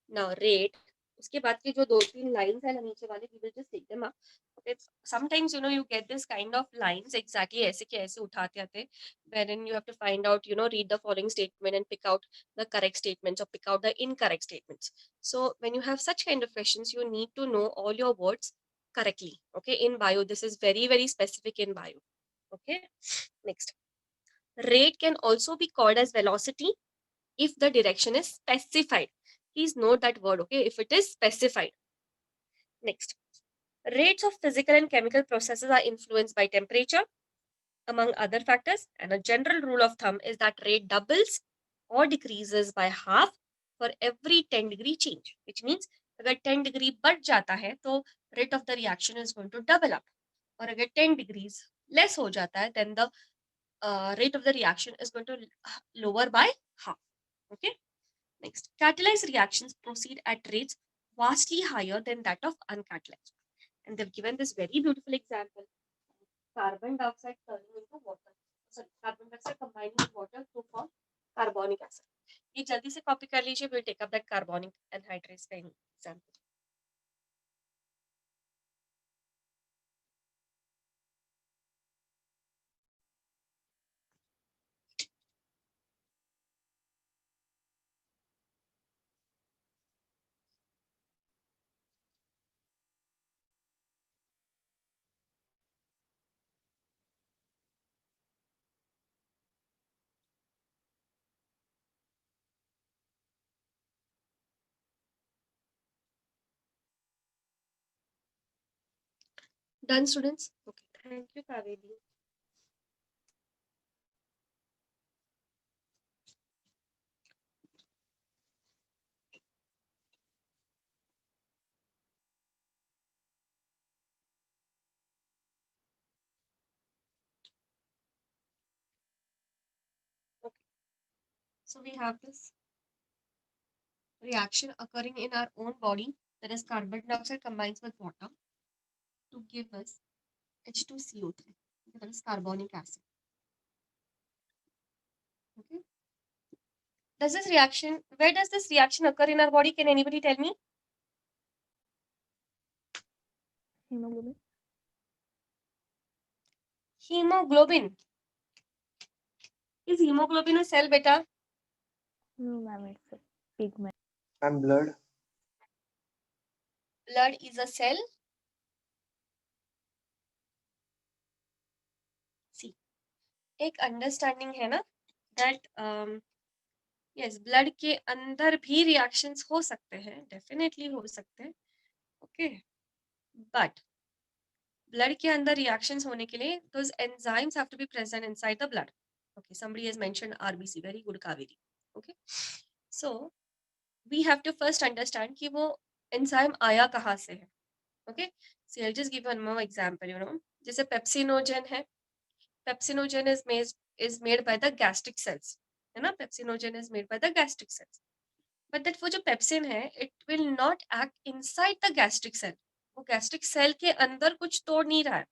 now rate, उसके बाद के जो 2-3 lines है ना नीचे वाले, we will just take them up. Okay, sometimes you get this kind of lines exactly ऐसे के ऐसे उठाते आते, wherein you have to find out, read the following statement and pick out the correct statements or pick out the incorrect statements. So when you have such kind of questions, you need to know all your words correctly. Okay, in bio, this is very, very specific in bio. Okay, next. Rate can also be called as velocity if the direction is specified. Please note that word, okay, if it is specified. Next, rates of physical and chemical processes are influenced by temperature, among other factors. And a general rule of thumb is that rate doubles or decreases by half for every 10 degree change, which means अगर 10 degree बढ़ जाता है तो rate of the reaction is going to double up. और अगर 10 degrees less हो जाता है, then the rate of the reaction is going to lower by half. Okay. Next, catalyzed reactions proceed at rates vastly higher than that of uncatalyzed. And they've given this very beautiful example. Carbon dioxide turning into water. Sorry, carbon dioxide combining with water to form carbonic acid. ये जल्दी से copy कर लीजिए. We'll take up that carbonic anhydrase का example. Done, students? Okay. Thank you, Kaveri. Okay. So we have this reaction occurring in our own body, that is carbon dioxide combines with water to give us H2CO3, that is carbonic acid. Okay. Where does this reaction occur in our body? Can anybody tell me? Hemoglobin. Hemoglobin. Is hemoglobin a cell, beta? No, ma'am, it's a pigment. And blood. Blood is a cell. See, एक understanding है ना that yes, blood के अंदर भी reactions हो सकते हैं, definitely हो सकते हैं, okay, but blood के अंदर reactions होने के लिए those enzymes have to be present inside the blood. Okay, somebody has mentioned RBC, very good, Kaveri. Okay, so we have to first understand कि वो enzyme आया कहाँ से है. Okay, so I'll just give one more example. जैसे pepsinogen है. Pepsinogen is made by the gastric cells. है ना? Pepsinogen is made by the gastric cells. But that वो जो pepsin है, it will not act inside the gastric cell. वो gastric cell के अंदर कुछ तोड़ नहीं रहा है.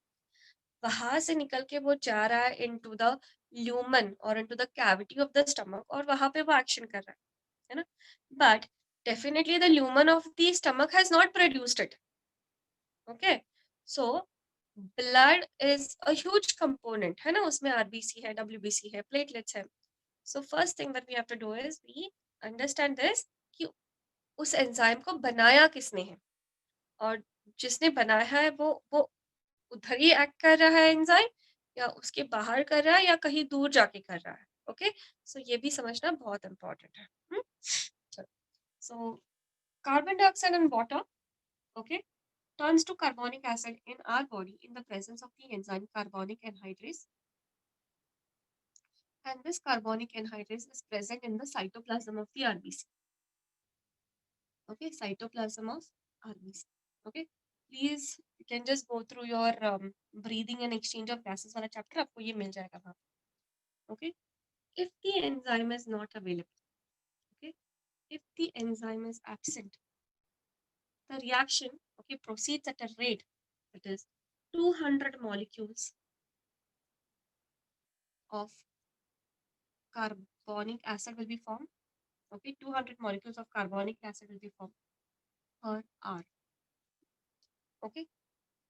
वहां से निकल के वो जा रहा है into the lumen or into the cavity of the stomach और वहां पे वो action कर रहा है ना? But definitely the lumen of the stomach has not produced it. Okay, so blood is a huge component है ना? उसमें RBC है, WBC है, platelets है. So first thing that we have to do is we understand this कि उस enzyme को बनाया किसने है और जिसने बनाया है वो उधर ही एक्ट कर रहा है एंजाइम या उसके बाहर कर रहा है या कहीं दूर जाके कर रहा है. ओके, सो ये भी समझना बहुत इंपॉर्टेंट है. चलो, so carbon dioxide and water, okay, turns to carbonic acid in our body in the presence of the enzyme carbonic anhydrase, and this carbonic anhydrase is present in the cytoplasm of the RBC. Okay, cytoplasm of RBC. Okay, please you can just go through your breathing and exchange of gases वाला chapter, आपको ये मिल जाएगा वहाँ. Okay, if the enzyme is not available, okay, if the enzyme is absent, the reaction, okay, proceeds at a rate that is 200 molecules of carbonic acid will be formed. Okay, 200 molecules of carbonic acid will be formed per hour. Okay,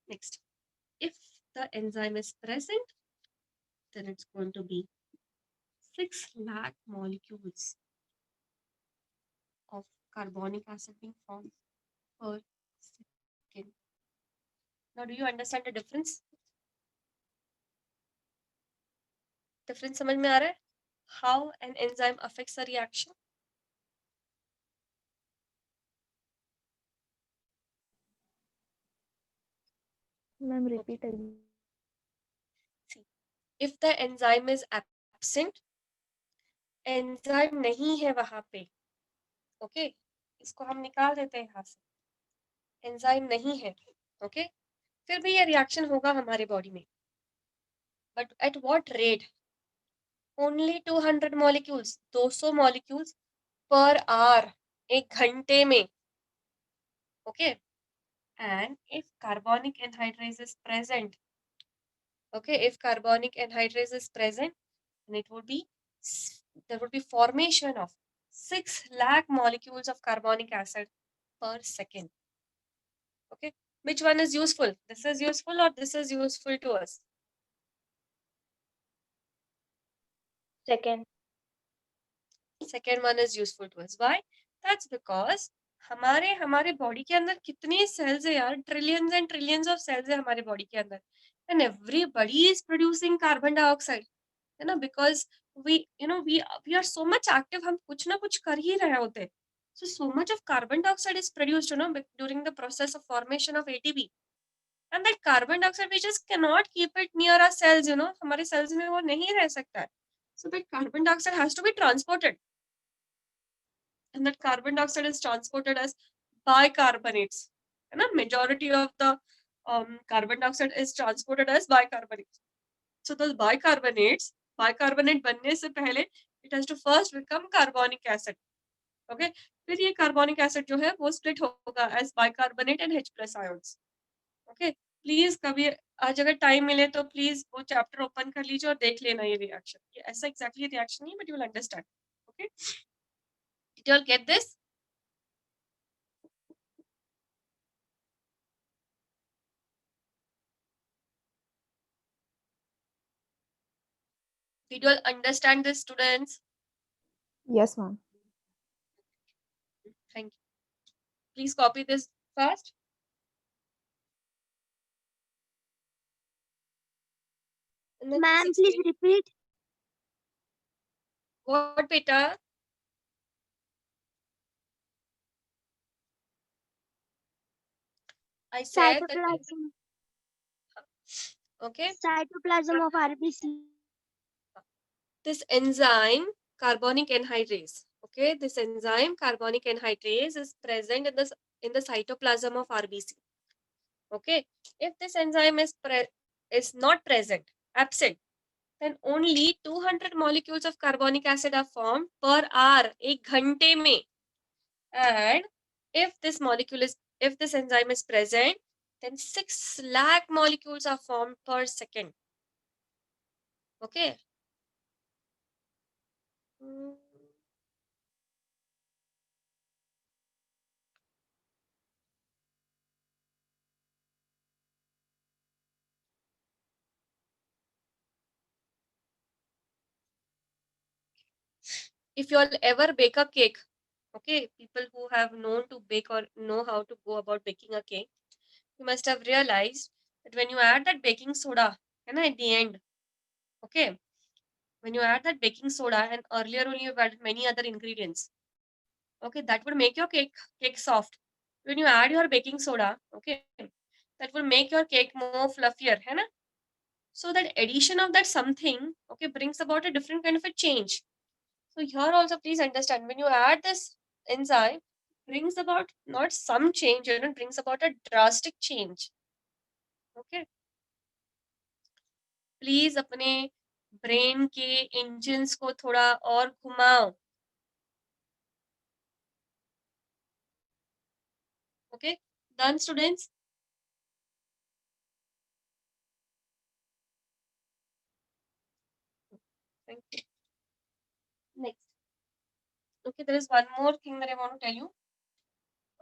next, if the enzyme is present, then it's going to be 6 lakh molecules of carbonic acid being formed per second. Now, do you understand the difference? Difference समझ में आ रहा है? How an enzyme affects a reaction? Ma'am, repeat again. See, if the enzyme is absent, enzyme नहीं है वहां पे, okay, इसको हम निकाल देते हैं यहाँ से, एंजाइम नहीं है, ओके, फिर भी ये रिएक्शन होगा हमारे बॉडी में, but at what rate, only 200 molecules, 200 molecules per hour, एक घंटे में, okay, and if carbonic anhydrase is present, okay, if carbonic anhydrase is present, then it would be there would be formation of 6 lakh molecules of carbonic acid per second. Okay, which one is useful? This is useful or this is useful to us? Second. Second one is useful to us. Why? That's because हमारे body के अंदर कितने cells है यार, trillions and trillions of cells है हमारे body के अंदर, and everybody is producing carbon dioxide, है ना, because we are so much active, हम कुछ ना कुछ कर ही रहे होते हैं, so much of carbon dioxide is produced, during the process of formation of ATP, and that carbon dioxide we just cannot keep it near our cells, हमारे cells में वो नहीं रह सकता है, so that carbon dioxide has to be transported, and that carbon dioxide is transported as bicarbonates, and a majority of the carbon dioxide is transported as bicarbonates. So those bicarbonate बनने से पहले it has to first become carbonic acid. Okay, फिर ये carbonic acid जो है वो split होगा as bicarbonate and H plus ions. Okay, please कभी आज अगर टाइम मिले तो प्लीज वो चैप्टर ओपन कर लीजिए और देख लेना ये रिएक्शन, ये ऐसा एग्जैक्टली रिएक्शन नहीं, but you will understand. Okay, did you all get this? Did you all understand this, students? Yes, ma'am. Thank you. Please copy this fast. And then Ma'am, please please explain. repeat. What, beta? I said that. Cytoplasm. Okay, Cytoplasm of RBC. this enzyme carbonic anhydrase. Okay, this enzyme carbonic anhydrase is present in the cytoplasm of RBC. Okay, if this enzyme is not present, absent, then only 200 molecules of carbonic acid are formed per hour, एक घंटे में. And if this enzyme is present, then 6 lakh molecules are formed per second. Okay. If you all ever bake a cake, okay, people who have known to bake or know how to go about baking a cake, you must have realized that when you add that baking soda, at the end, okay, when you add that baking soda, and earlier only you've added many other ingredients, okay, that would make your cake soft. When you add your baking soda, okay, that will make your cake more fluffier, है ना? So that addition of that something, okay, brings about a different kind of a change. So here also please understand, when you add this enzyme, brings about not some change, it brings about a drastic change. Okay, please अपने brain के engines को थोड़ा और घुमाओ. Okay, done, students? Thank you. Next. Okay, there is one more thing that I want to tell you.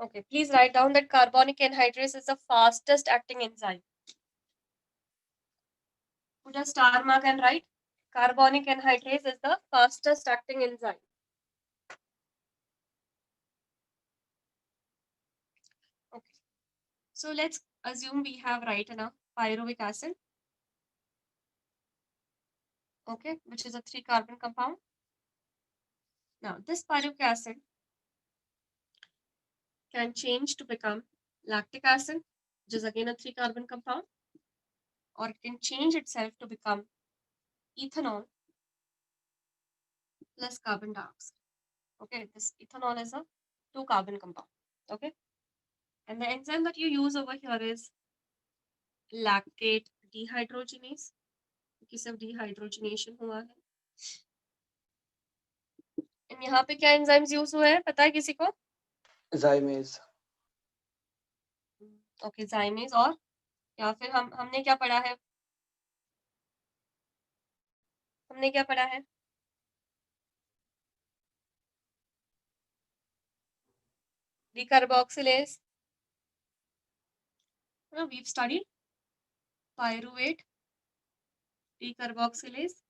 Okay, please write down that carbonic anhydrase is the fastest acting enzyme. Put a star mark and write carbonic anhydrase is the fastest acting enzyme. Okay, so let's assume we have right enough pyruvic acid, okay, which is a 3-carbon compound. Now this pyruvic acid can change to become lactic acid, which is again a 3-carbon compound, or it can change itself to become ethanol plus carbon dioxide. Okay, this ethanol is a 2-carbon compound. Okay, and the enzyme that you use over here is lactate dehydrogenase, क्योंकि सब dehydrogenation हुआ है. And यहाँ पे क्या enzymes use हुए हैं पता है किसी को? Zymase. Okay, zymase और या फिर हमने क्या पढ़ा है? हमने क्या पढ़ा है? Decarboxylase. No, we've studied pyruvate decarboxylase.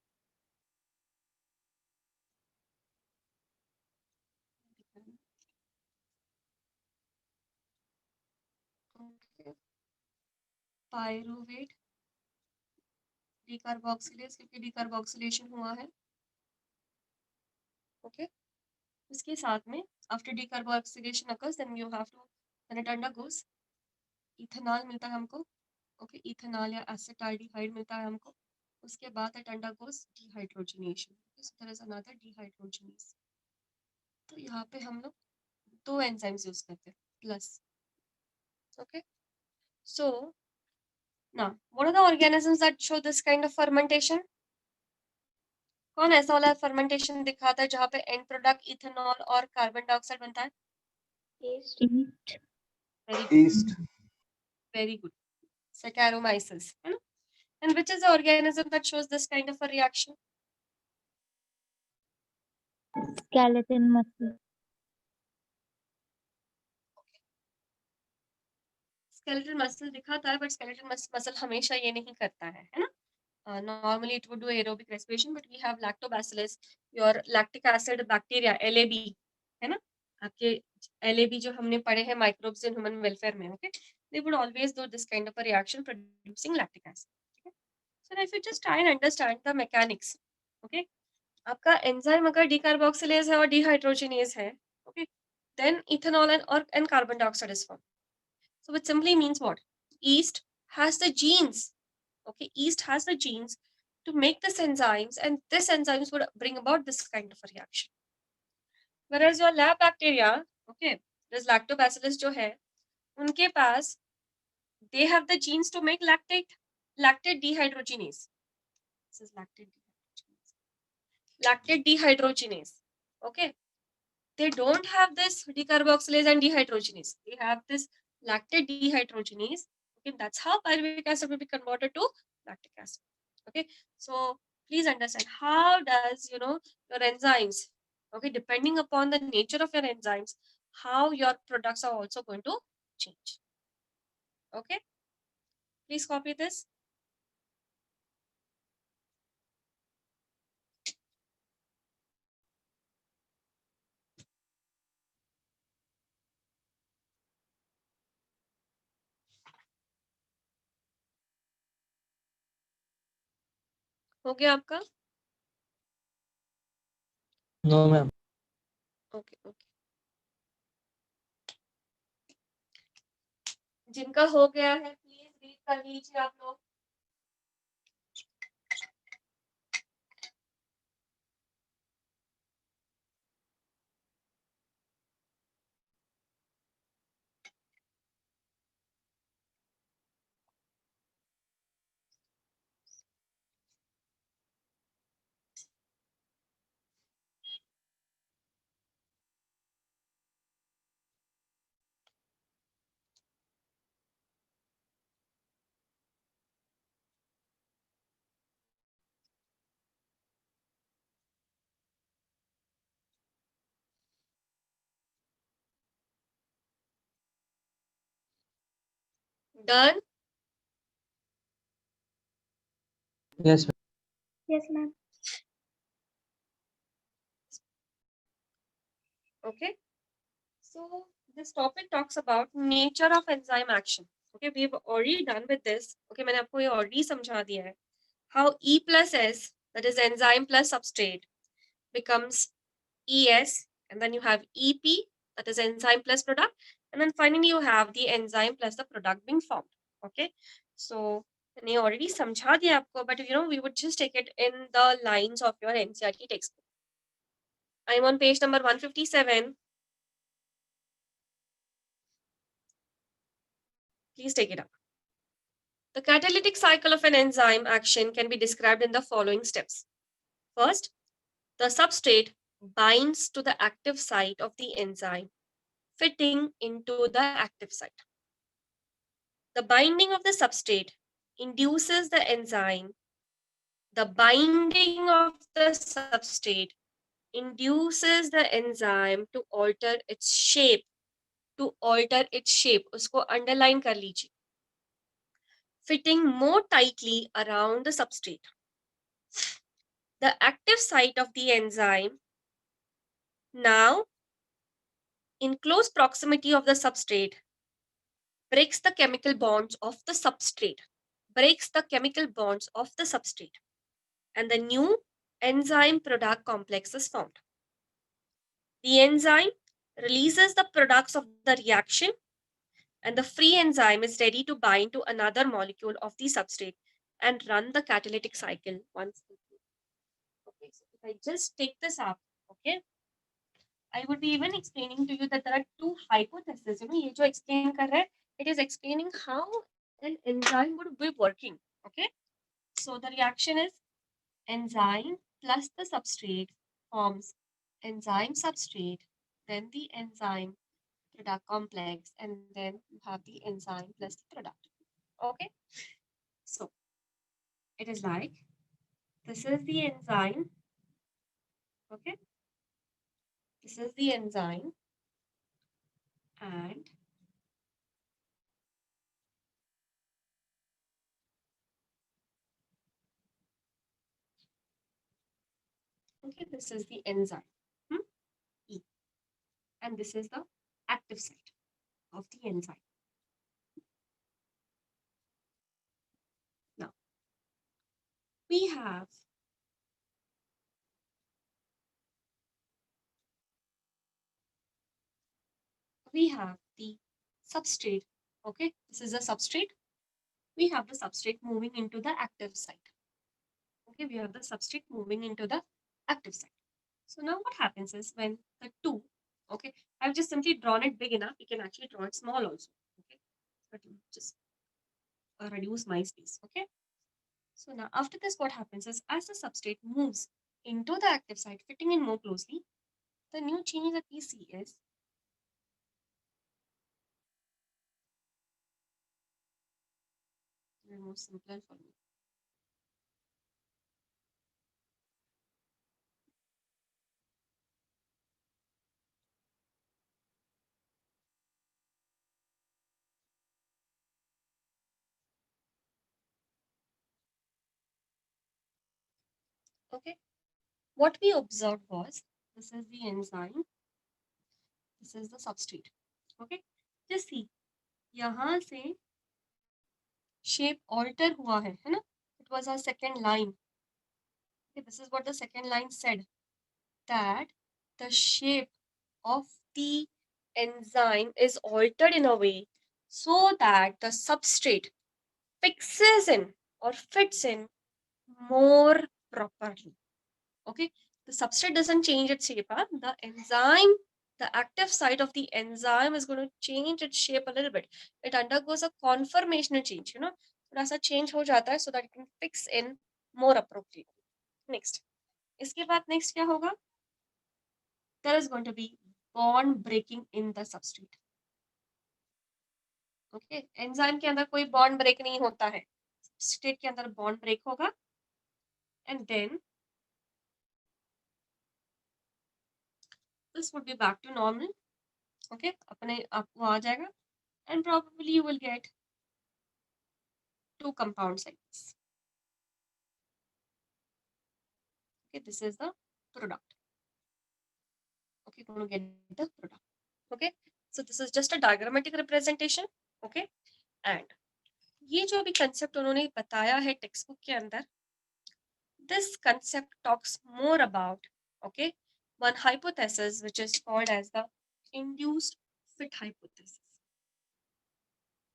Okay. Pyruvate decarboxylase क्योंकि decarboxylation हुआ है. Okay. इसके साथ में after decarboxylation occurs, then you have to, when it undergoes, ethanol मिलता है हमको. Okay, ethanol या acetaldehyde मिलता है हमको. उसके बाद it undergoes dehydrogenation. So there is another dehydrogenase. तो यहाँ पे हम लोग 2 enzymes use करते हैं plus. Okay. So now, what are the organisms that show this kind of fermentation? कौन ऐसा वाला fermentation दिखाता है जहाँ पे end product ethanol और carbon dioxide बनता है? Very good. Yeast. Very good. Saccharomyces. है ना? And which is the organism that shows this kind of a reaction? Skeleton muscle. Skeletal muscle दिखाता है, but skeletal muscle हमेशा ये नहीं करता है ना? Normally it would do aerobic respiration, but we have lactobacillus, your lactic acid bacteria, LAB, है ना? आपके LAB जो हमने पढ़े हैं microbes in human welfare में, okay? They would always do this kind of a reaction producing lactic acid. Okay? So now if you just try and understand the mechanics, okay? आपका enzyme अगर decarboxylase है और dehydrogenase है, okay? Then ethanol and carbon dioxide is formed. So it simply means what? Yeast has the genes. Okay, yeast has the genes to make this enzymes, and this enzymes would bring about this kind of a reaction. Whereas your lab bacteria, okay, there's lactobacillus जो है, उनके पास they have the genes to make lactate dehydrogenase. This is lactate dehydrogenase. Okay, they don't have this decarboxylase and dehydrogenase. They have this lactate dehydrogenase. Okay, that's how pyruvic acid will be converted to lactic acid. Okay, so please understand how does your enzymes, okay, depending upon the nature of your enzymes, how your products are also going to change. Okay, please copy this. हो गया आपका? No, ma'am. Okay okay, जिनका हो गया है please read कर लीजिए आप लोग. Done? Yes, ma'am. Yes, ma'am. Okay. So this topic talks about nature of enzyme action. Okay, we've already done with this. Okay, मैंने आपको ये already समझा दिया है. How E plus S, that is enzyme plus substrate, becomes ES, and then you have EP, that is enzyme plus product, and then finally you have the enzyme plus the product being formed. Okay, so मैंने already समझा दिया आपको, but you know we would just take it in the lines of your NCERT textbook. I am on page number 157. Please take it up. The catalytic cycle of an enzyme action can be described in the following steps. First, the substrate binds to the active site of the enzyme, fitting into the active site. The binding of the substrate induces the enzyme. The binding of the substrate induces the enzyme to alter its shape. To alter its shape, उसको underline कर लीजिए. Fitting more tightly around the substrate. The active site of the enzyme, now in close proximity of the substrate, breaks the chemical bonds of the substrate, and the new enzyme product complex is formed. The enzyme releases the products of the reaction, and the free enzyme is ready to bind to another molecule of the substrate and run the catalytic cycle once again. Okay, so if I just take this up, okay, I would be even explaining to you that there are two hypotheses. You know, ये जो explain कर रहा है, it is explaining how an enzyme would be working. Okay, so the reaction is enzyme plus the substrate forms enzyme substrate, then the enzyme product complex, and then you have the enzyme plus the product. Okay, so it is like this is the enzyme. Okay, this is the enzyme, and okay, this is the enzyme. E. And this is the active site of the enzyme. Now, we have the substrate. Okay, this is the substrate. We have the substrate moving into the active site. Okay, we have the substrate moving into the active site. So now what happens is when the two, okay, I've just simply drawn it big enough. You can actually draw it small also. Okay, but just reduce my space. Okay, so now after this, what happens is as the substrate moves into the active site, fitting in more closely, the new change that we see is more simpler for me. Okay, what we observed was this is the enzyme, this is the substrate. Okay, just see यहाँ से shape alter हुआ है ना? It was our second line. Okay, this is what the second line said, that the shape of the enzyme is altered in a way so that the substrate fixes in or fits in more properly. Okay, the substrate doesn't change its shape. Huh? The enzyme, the active site of the enzyme is going to change its shape a little bit. It undergoes a conformational change, you know, थोड़ा सा change हो जाता है so that it can fix in more appropriately. Next, इसके बाद next क्या होगा? There is going to be bond breaking in the substrate. Okay, enzyme के अंदर कोई bond break नहीं होता है. Substrate के अंदर bond break होगा, and then this would be back to normal. Okay, अपने आप वो आ जाएगा, and probably you will get two compounds like this. Okay, this is the product. Okay, going to get the product. Okay, so this is just a diagrammatic representation. Okay, and ये जो अभी concept उन्होंने बताया है textbook के अंदर, this concept talks more about, okay, one hypothesis which is called as the induced fit hypothesis.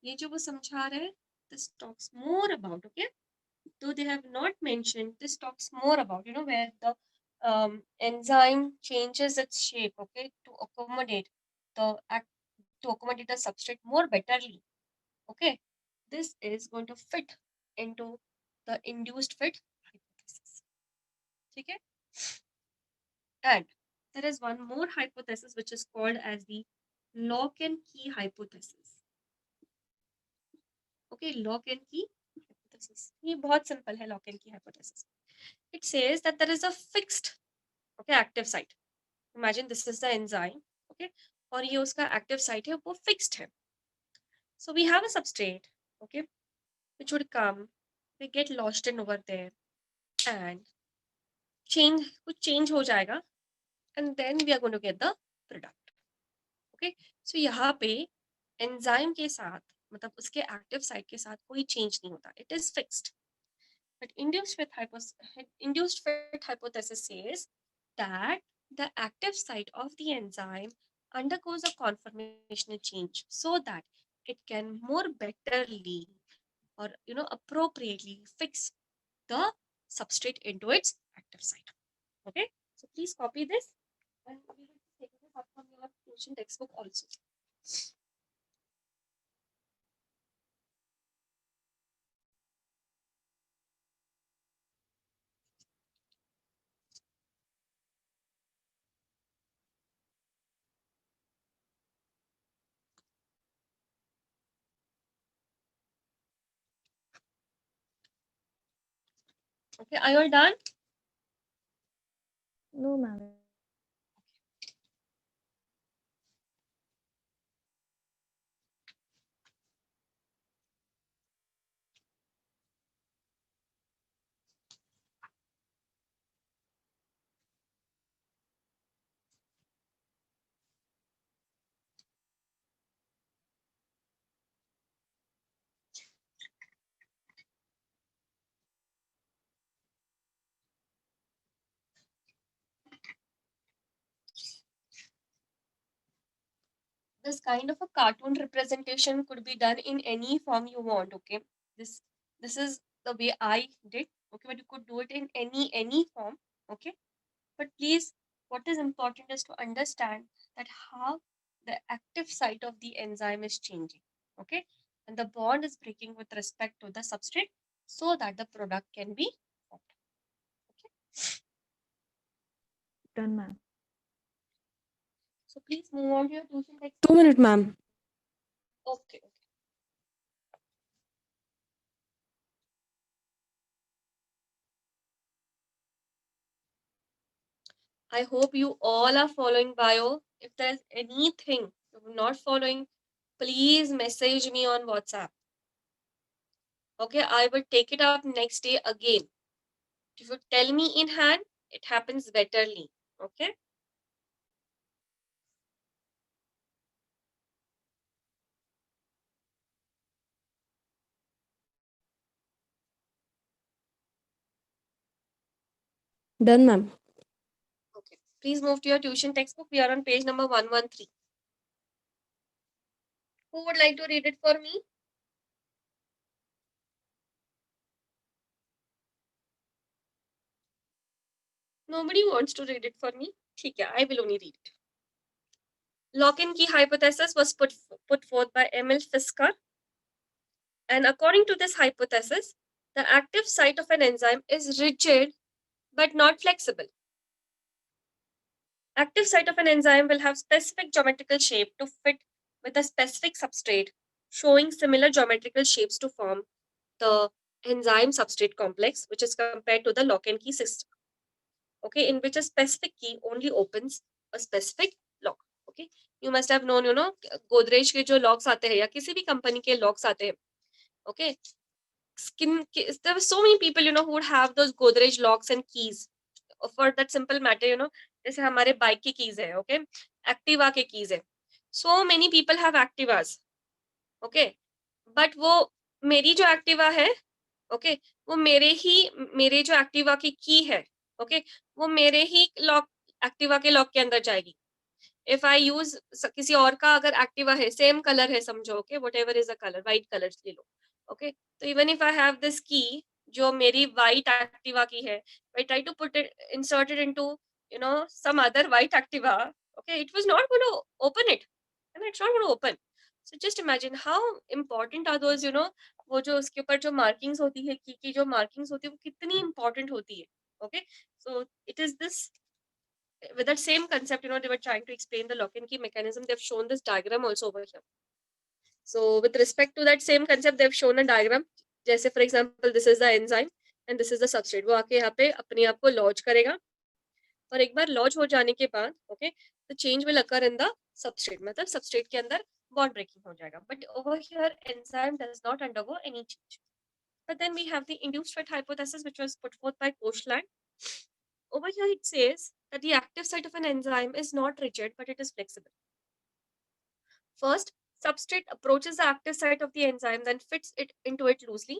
ये जो वो समझा रहे हैं, this talks more about, okay? Though they have not mentioned, this talks more about, where the enzyme changes its shape, okay, to accommodate the substrate more betterly, okay? This is going to fit into the induced fit hypothesis. Okay? And there is one more hypothesis which is called as the lock and key hypothesis. Okay, lock and key hypothesis. ये बहुत simple है lock and key hypothesis. It says that there is a fixed, okay, active site. Imagine this is the enzyme, okay, और ये उसका active site है, वो fixed है. So we have a substrate, okay, which would come, we get lost in over there, and कुछ change हो जाएगा, and then we are going to get the product. Okay, so यहाँ पे enzyme के साथ, मतलब उसके active site के साथ कोई change नहीं होता. It is fixed. But induced fit hypothesis says that the active site of the enzyme undergoes a conformational change so that it can more betterly or appropriately fix the substrate into its active site. Okay, so please copy this and we will take this up from your tuition textbook also. Okay, are you all done? No, ma'am. This kind of a cartoon representation could be done in any form you want. Okay, this is the way I did. Okay, but you could do it in any form. Okay, but please, what is important is to understand that how the active site of the enzyme is changing. Okay, and the bond is breaking with respect to the substrate so that the product can be formed. Okay, Done, ma'am. so please move on to your tuition text. 2 minutes, ma'am. Okay. I hope you all are following bio. If there's anything you're not following, please message me on WhatsApp. Okay, I will take it up next day again. If you tell me in hand, it happens betterly. Okay. Done, ma'am. Okay. Please move to your tuition textbook. We are on page number 113. Who would like to read it for me? Nobody wants to read it for me. ठीक है, I will only read it. Lock and key hypothesis was put forth by Emil Fisker. And according to this hypothesis, the active site of an enzyme is rigid but not flexible. Active site of an enzyme will have specific geometrical shape to fit with a specific substrate, showing similar geometrical shapes to form the enzyme substrate complex, which is compared to the lock and key system. Okay, in which a specific key only opens a specific lock. Okay, you must have known, Godrej के जो locks आते हैं या किसी भी company के locks आते हैं. Okay, there were so many people, who would have those Godrej locks and keys. For that simple matter, जैसे हमारे bike की keys है, okay, Activa के keys है. So many people have Activas, okay, but वो मेरी जो Activa है, okay, वो मेरे जो Activa की key है, okay, वो मेरे ही lock Activa के lock के अंदर जाएगी. If I use किसी और का अगर Activa है, same color है समझो, okay, whatever is the color, white color ले लो, Okay, so even if I have this key जो मेरी white Activa की है, I try to insert it into some other white Activa, okay, it was not going to open it, and it's not going to open. So just imagine how important are those वो जो उसके ऊपर जो markings होती है, की जो markings होती है वो कितनी important होती है. Okay, so it is this with that same concept, they were trying to explain the lock and key mechanism. They've shown this diagram also over here. So with respect to that same concept, they've shown a diagram. जैसे for example, this is the enzyme and this is the substrate. वो आके यहाँ पे अपने आप को lodge करेगा, और एक बार lodge हो जाने के बाद, okay, the change will occur in the substrate. मतलब substrate के अंदर bond breaking हो जाएगा. But over here, enzyme does not undergo any change. But then we have the induced sweat hypothesis, which was put forth by Koshland. Over here, it says that the active site of an enzyme is not rigid, but it is flexible. First, substrate approaches the active site of the enzyme, then fits it into it loosely.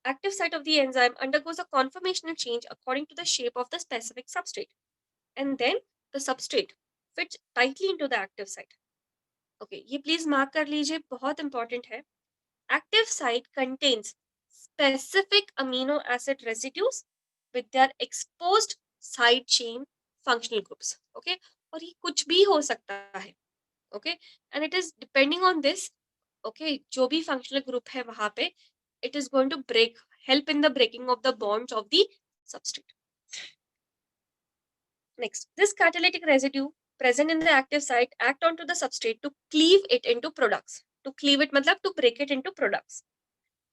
Active site of the enzyme undergoes a conformational change according to the shape of the specific substrate, and then the substrate fits tightly into the active site. Okay, ये please mark कर लीजिए, बहुत important है. Active site contains specific amino acid residues with their exposed side chain functional groups. Okay, और ये कुछ भी हो सकता है. Okay, and it is depending on this, okay, जो भी functional group है वहाँ पे, it is going to help in the breaking of the bonds of the substrate. Next, this catalytic residue present in the active site act onto the substrate to cleave it into products. To cleave it मतलब to break it into products.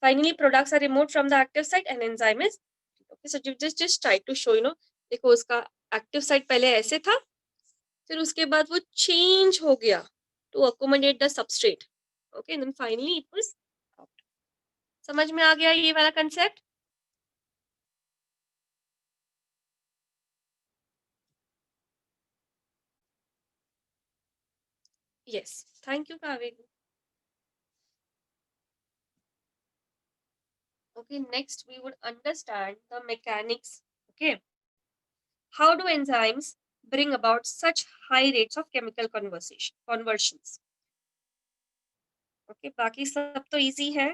Finally, products are removed from the active site and enzyme is okay. So just try to show देखो उसका active site पहले ऐसे था, फिर उसके बाद वो change हो गया to accommodate the substrate. Okay, and then finally it was out. समझ में आ गया ये वाला concept? Yes, thank you, Kaveri. Okay, next we would understand the mechanics. Okay, how do enzymes bring about such high rates of chemical conversions? Okay, बाकी सब तो easy है.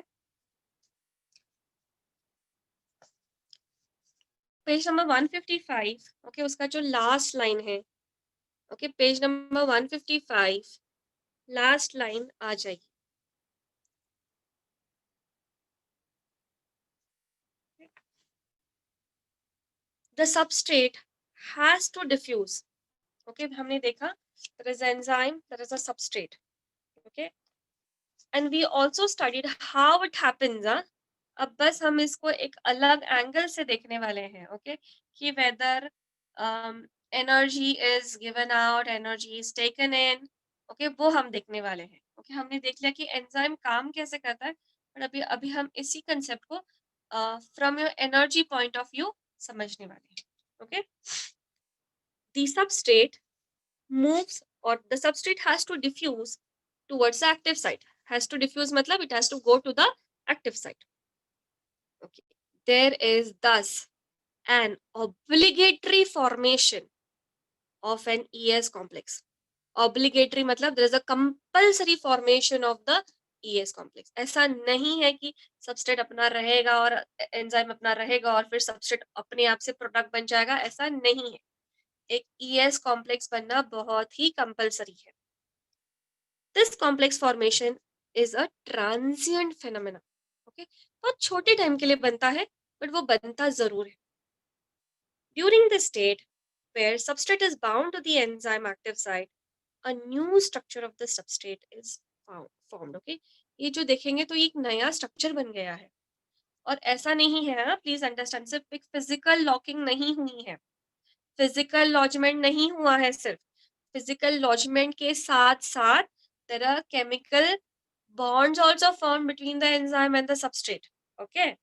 Page number 155. Okay, उसका जो last line है. Okay, page number 155. Last line आ जाएगी. The substrate has to diffuse. Okay, हमने देखा there is an enzyme, there is a substrate. Okay, and we also studied how it happens. अब बस हम इसको एक अलग एंगल से देखने वाले हैं. Okay, कि whether energy is given out, energy is taken in. Okay, वो हम देखने वाले हैं. Okay, हमने देख लिया कि एंजाइम काम कैसे करता है, पर अभी हम इसी कंसेप्ट को from your energy point of view समझने वाले हैं. Okay, the substrate moves, or the substrate has to diffuse towards the active site. Has to diffuse matlab it has to go to the active site. Okay, there is thus an obligatory formation of an ES complex. Obligatory matlab there is a compulsory formation of the ES complex. ऐसा नहीं है कि substrate अपना रहेगा और enzyme अपना रहेगा और फिर substrate अपने आप से product बन जाएगा, ऐसा नहीं है. एक ES complex बनना बहुत ही compulsory है. This complex formation is a transient phenomena. Okay, बहुत छोटे टाइम के लिए बनता है, but वो बनता जरूर है. During this state where substrate is bound to the enzyme active site, a new structure of the substrate is formed. Okay, ये जो देखेंगे तो एक नया स्ट्रक्चर बन गया है, और ऐसा नहीं है, प्लीज अंडरस्टैंड, सिर्फ एक फिजिकल लॉकिंग नहीं हुई है, फिजिकल लॉजमेंट नहीं हुआ है. सिर्फ फिजिकल लॉजमेंट के साथ साथ there are chemical bonds also formed between the enzyme and the substrate. Okay,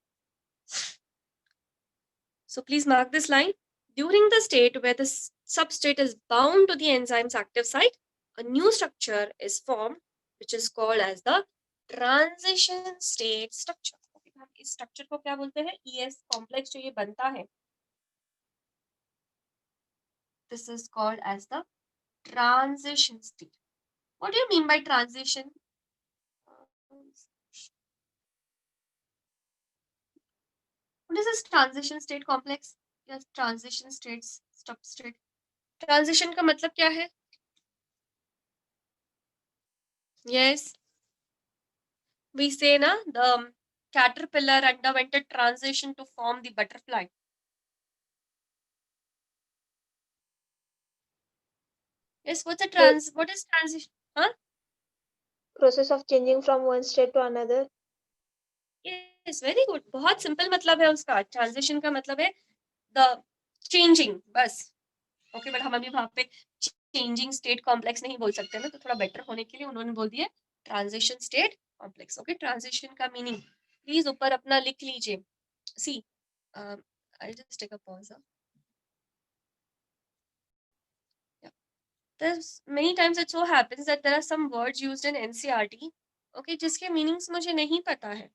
so please mark this line. During the state where the substrate is bound to the enzyme's active site, a new structure is formed which is called as the transition state structure. Okay, हम इस structure को क्या बोलते हैं? ES complex जो ये बनता है, this is called as the transition state. What do you mean by transition? This is transition state complex या transition states substrate. Transition का मतलब क्या है? Yes, we say na the caterpillar underwent a transition to form the butterfly. Yes, what is transition? Huh? Process of changing from one state to another. Yes, very good. बहुत simple मतलब है उसका. Transition का मतलब है the changing, बस. Okay, but हम अभी वहां पे चेंजिंग स्टेट कॉम्प्लेक्स नहीं बोल सकते ना, तो थोड़ा बेटर होने के लिए उन्होंने बोल दिया transition state complex. Okay, transition का मीनिंग प्लीज ऊपर अपना लिख लीजिए. See, I just take a pause. There's many times it so happens that there are some words used in NCERT, okay, जिसके मीनिंग्स मुझे नहीं पता है.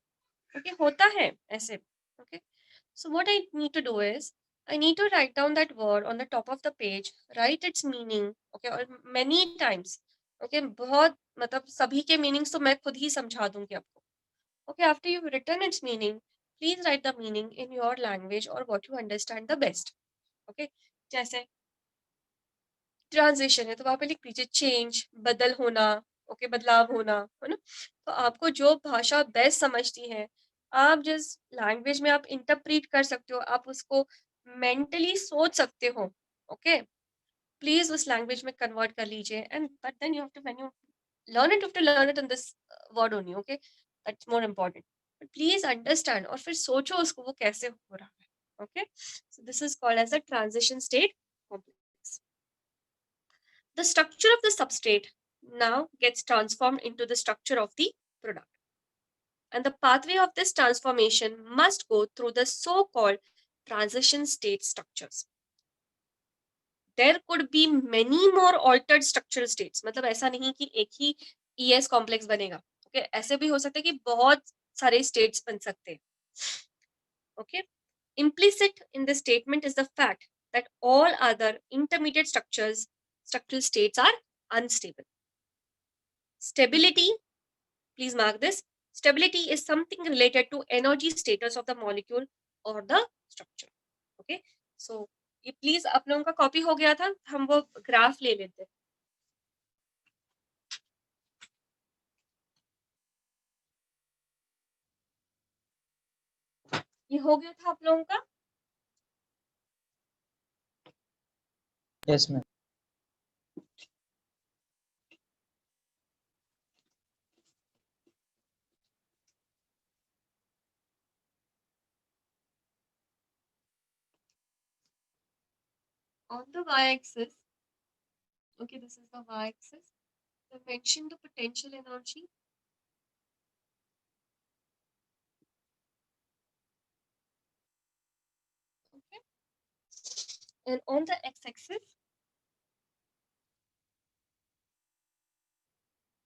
Okay, होता है ऐसे. Okay, so what I need to do is I need to write down that word on the top of the page, write its meaning. Okay, और many times. Okay, बहुत मतलब सभी के मीनिंग्स तो मैं खुद ही समझा दूंगी आपको. Okay, after you've written its meaning, please write the meaning in your language or what you understand the best. Okay, जैसे ट्रांजिशन है तो वहां पे लिख दीजिए चेंज, बदल होना. ओके, बदलाव होना, है ना. तो आपको जो भाषा बेस्ट समझती है, आप जिस लैंग्वेज में आप इंटरप्रीट कर सकते हो, आप उसको मेंटली सोच सकते हो. ओके, प्लीज उस लैंग्वेज में कन्वर्ट कर लीजिए. And but then you have to, when you learn it, you have to learn it in this word only. Okay, that's more important. But please understand और फिर सोचो उसको वो कैसे हो रहा है. Okay, so this is called as a transition state complex. The structure of the substrate now gets transformed into the structure of the product. And the pathway of this transformation must go through the so-called transition state structures. There could be many more altered structural states. मतलब ऐसा नहीं कि एक ही ES complex बनेगा. Okay, ऐसे भी हो सकता है कि बहुत सारे states बन सकते हैं. Okay, implicit in this statement is the fact that all other intermediate structural states are unstable. Stability, please mark this, stability is something related to energy status of the molecule or the structure. Okay, so ये please आप लोगों का copy हो गया था, हम वो graph ले लेते. ये हो गया था आप लोगों का. Yes, ma'am. On the y-axis, okay, this is the y-axis, so mention the potential energy. Okay, and on the x-axis,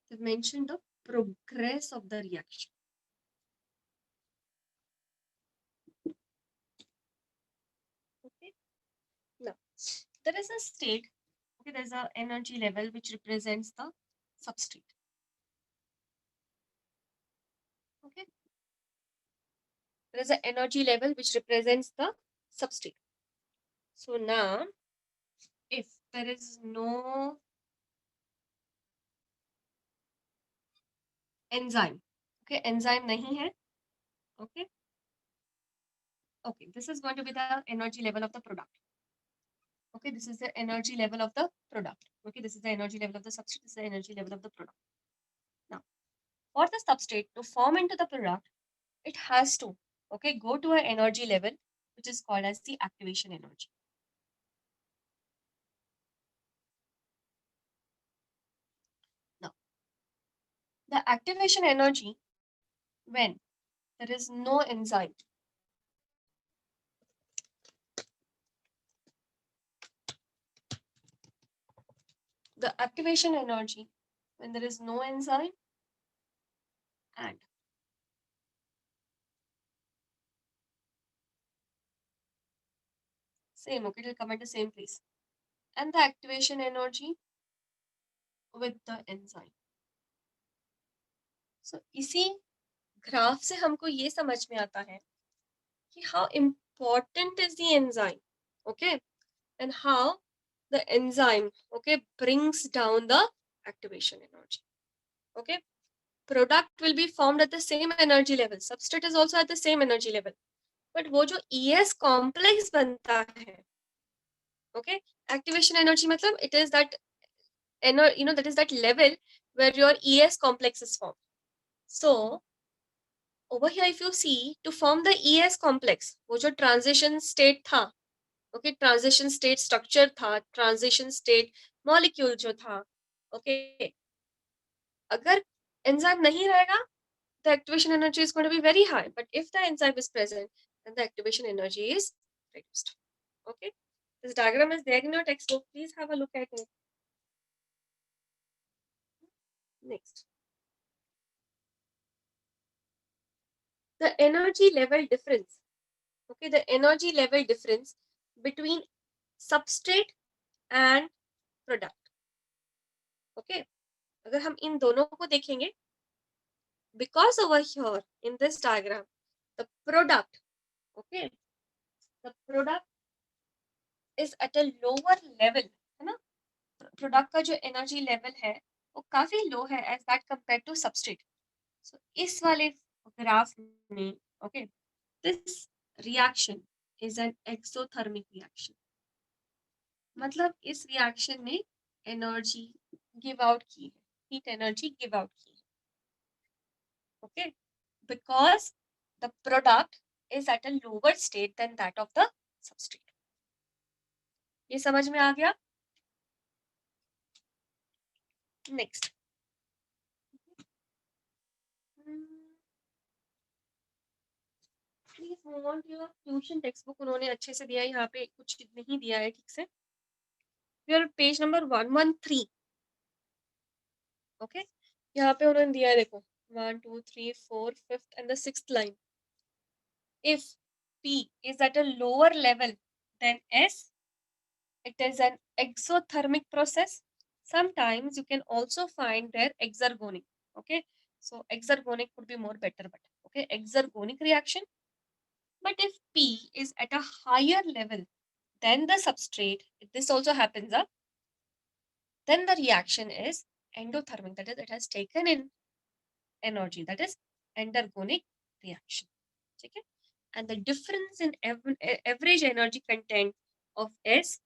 they mention the progress of the reaction. Okay, now there is a state, okay, there's a energy level which represents the substrate. Okay, there is an energy level which represents the substrate. So now if there is no enzyme, okay, enzyme nahi hai, okay, okay, this is going to be the energy level of the product. Okay, this is the energy level of the product. Okay, this is the energy level of the substrate, this is the energy level of the product. Now for the substrate to form into the product, it has to, okay, go to an energy level which is called as the activation energy. Now the activation energy, when there is no enzyme, the activation energy when there is no enzyme and same, okay, it will come at the same place, and the activation energy with the enzyme. So इसी graph से हमको ये समझ में आता है how important is the enzyme, okay, and how the enzyme, okay, brings down the activation energy. Okay, product will be formed at the same energy level, substrate is also at the same energy level, but वो जो ES complex बनता है, okay, activation energy मतलब it is that that is that level where your ES complex is formed. So over here if you see, to form the ES complex, वो जो transition state था, okay, transition state structure था, transition state molecule जो था, okay, अगर enzyme नहीं रहेगा, the activation energy is going to be very high, but if the enzyme is present, then the activation energy is reduced. Okay, this diagram is there in your textbook, please have a look at it. Next, the energy level difference, okay, the energy level difference between substrate and product. Okay, अगर हम इन दोनों को देखेंगे, because over here in this diagram the product, okay, the product is at a lower level, है ना, product का जो energy level है वो काफी लो है as that compare to substrate. So इस वाले ग्राफ में, okay, this reaction is an exothermic reaction. मतलब इस रिएक्शन में एनर्जी गिव आउट की है, हीट एनर्जी गिव आउट की है, okay, because the product is at a lower state than that of the substrate. ये समझ में आ गया? Next, please move on to your tuition textbook. उन्होंने अच्छे से दिया है, यहाँ पे कुछ नहीं दिया है ठीक से. Your page number 113. ओके, यहाँ पे उन्होंने दिया है, देखो 1 2 3 4 5th and the 6th line. If P is at a lower level than S, it is an exothermic process. Sometimes you can also find their exergonic. Okay, so exergonic would be more better, but okay, exergonic reaction. But if P is at a higher level than the substrate, this also happens up, then the reaction is endothermic, that is it has taken in energy, that is endergonic reaction. Okay, and the difference in average energy content of S,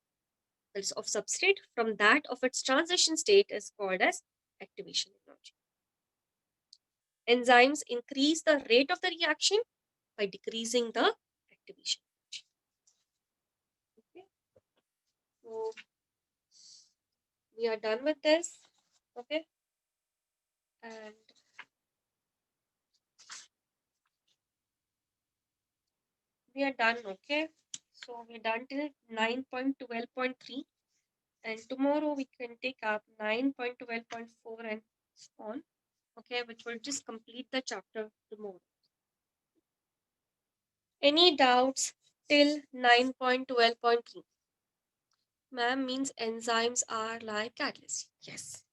that's of substrate, from that of its transition state is called as activation energy. Enzymes increase the rate of the reaction by decreasing the activation energy. Okay, so we are done with this. Okay, and we are done. Okay, so we're done till 9.12.3, and tomorrow we can take up 9.12.4 and on. Okay, which will just complete the chapter tomorrow. Any doubts till 9.12.3? Ma'am, means enzymes are like catalyst. Yes,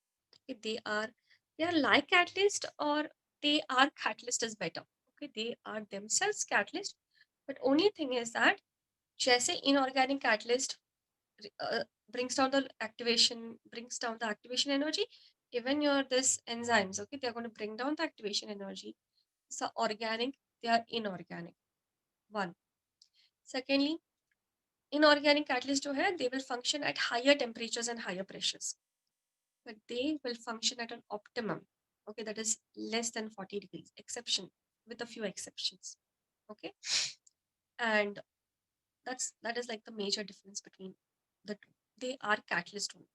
they are like catalyst, or they are catalyst is better. Okay, they are themselves catalyst, but only thing is that जैसे inorganic catalyst brings down the activation energy, even your this enzymes, okay, they're going to bring down the activation energy. So organic, they are inorganic. One. Secondly, inorganic catalyst जो है, they will function at higher temperatures and higher pressures, but they will function at an optimum, okay, that is less than 40 degrees, exception, with a few exceptions. Okay, and that is like the major difference between the two. They are catalyst only.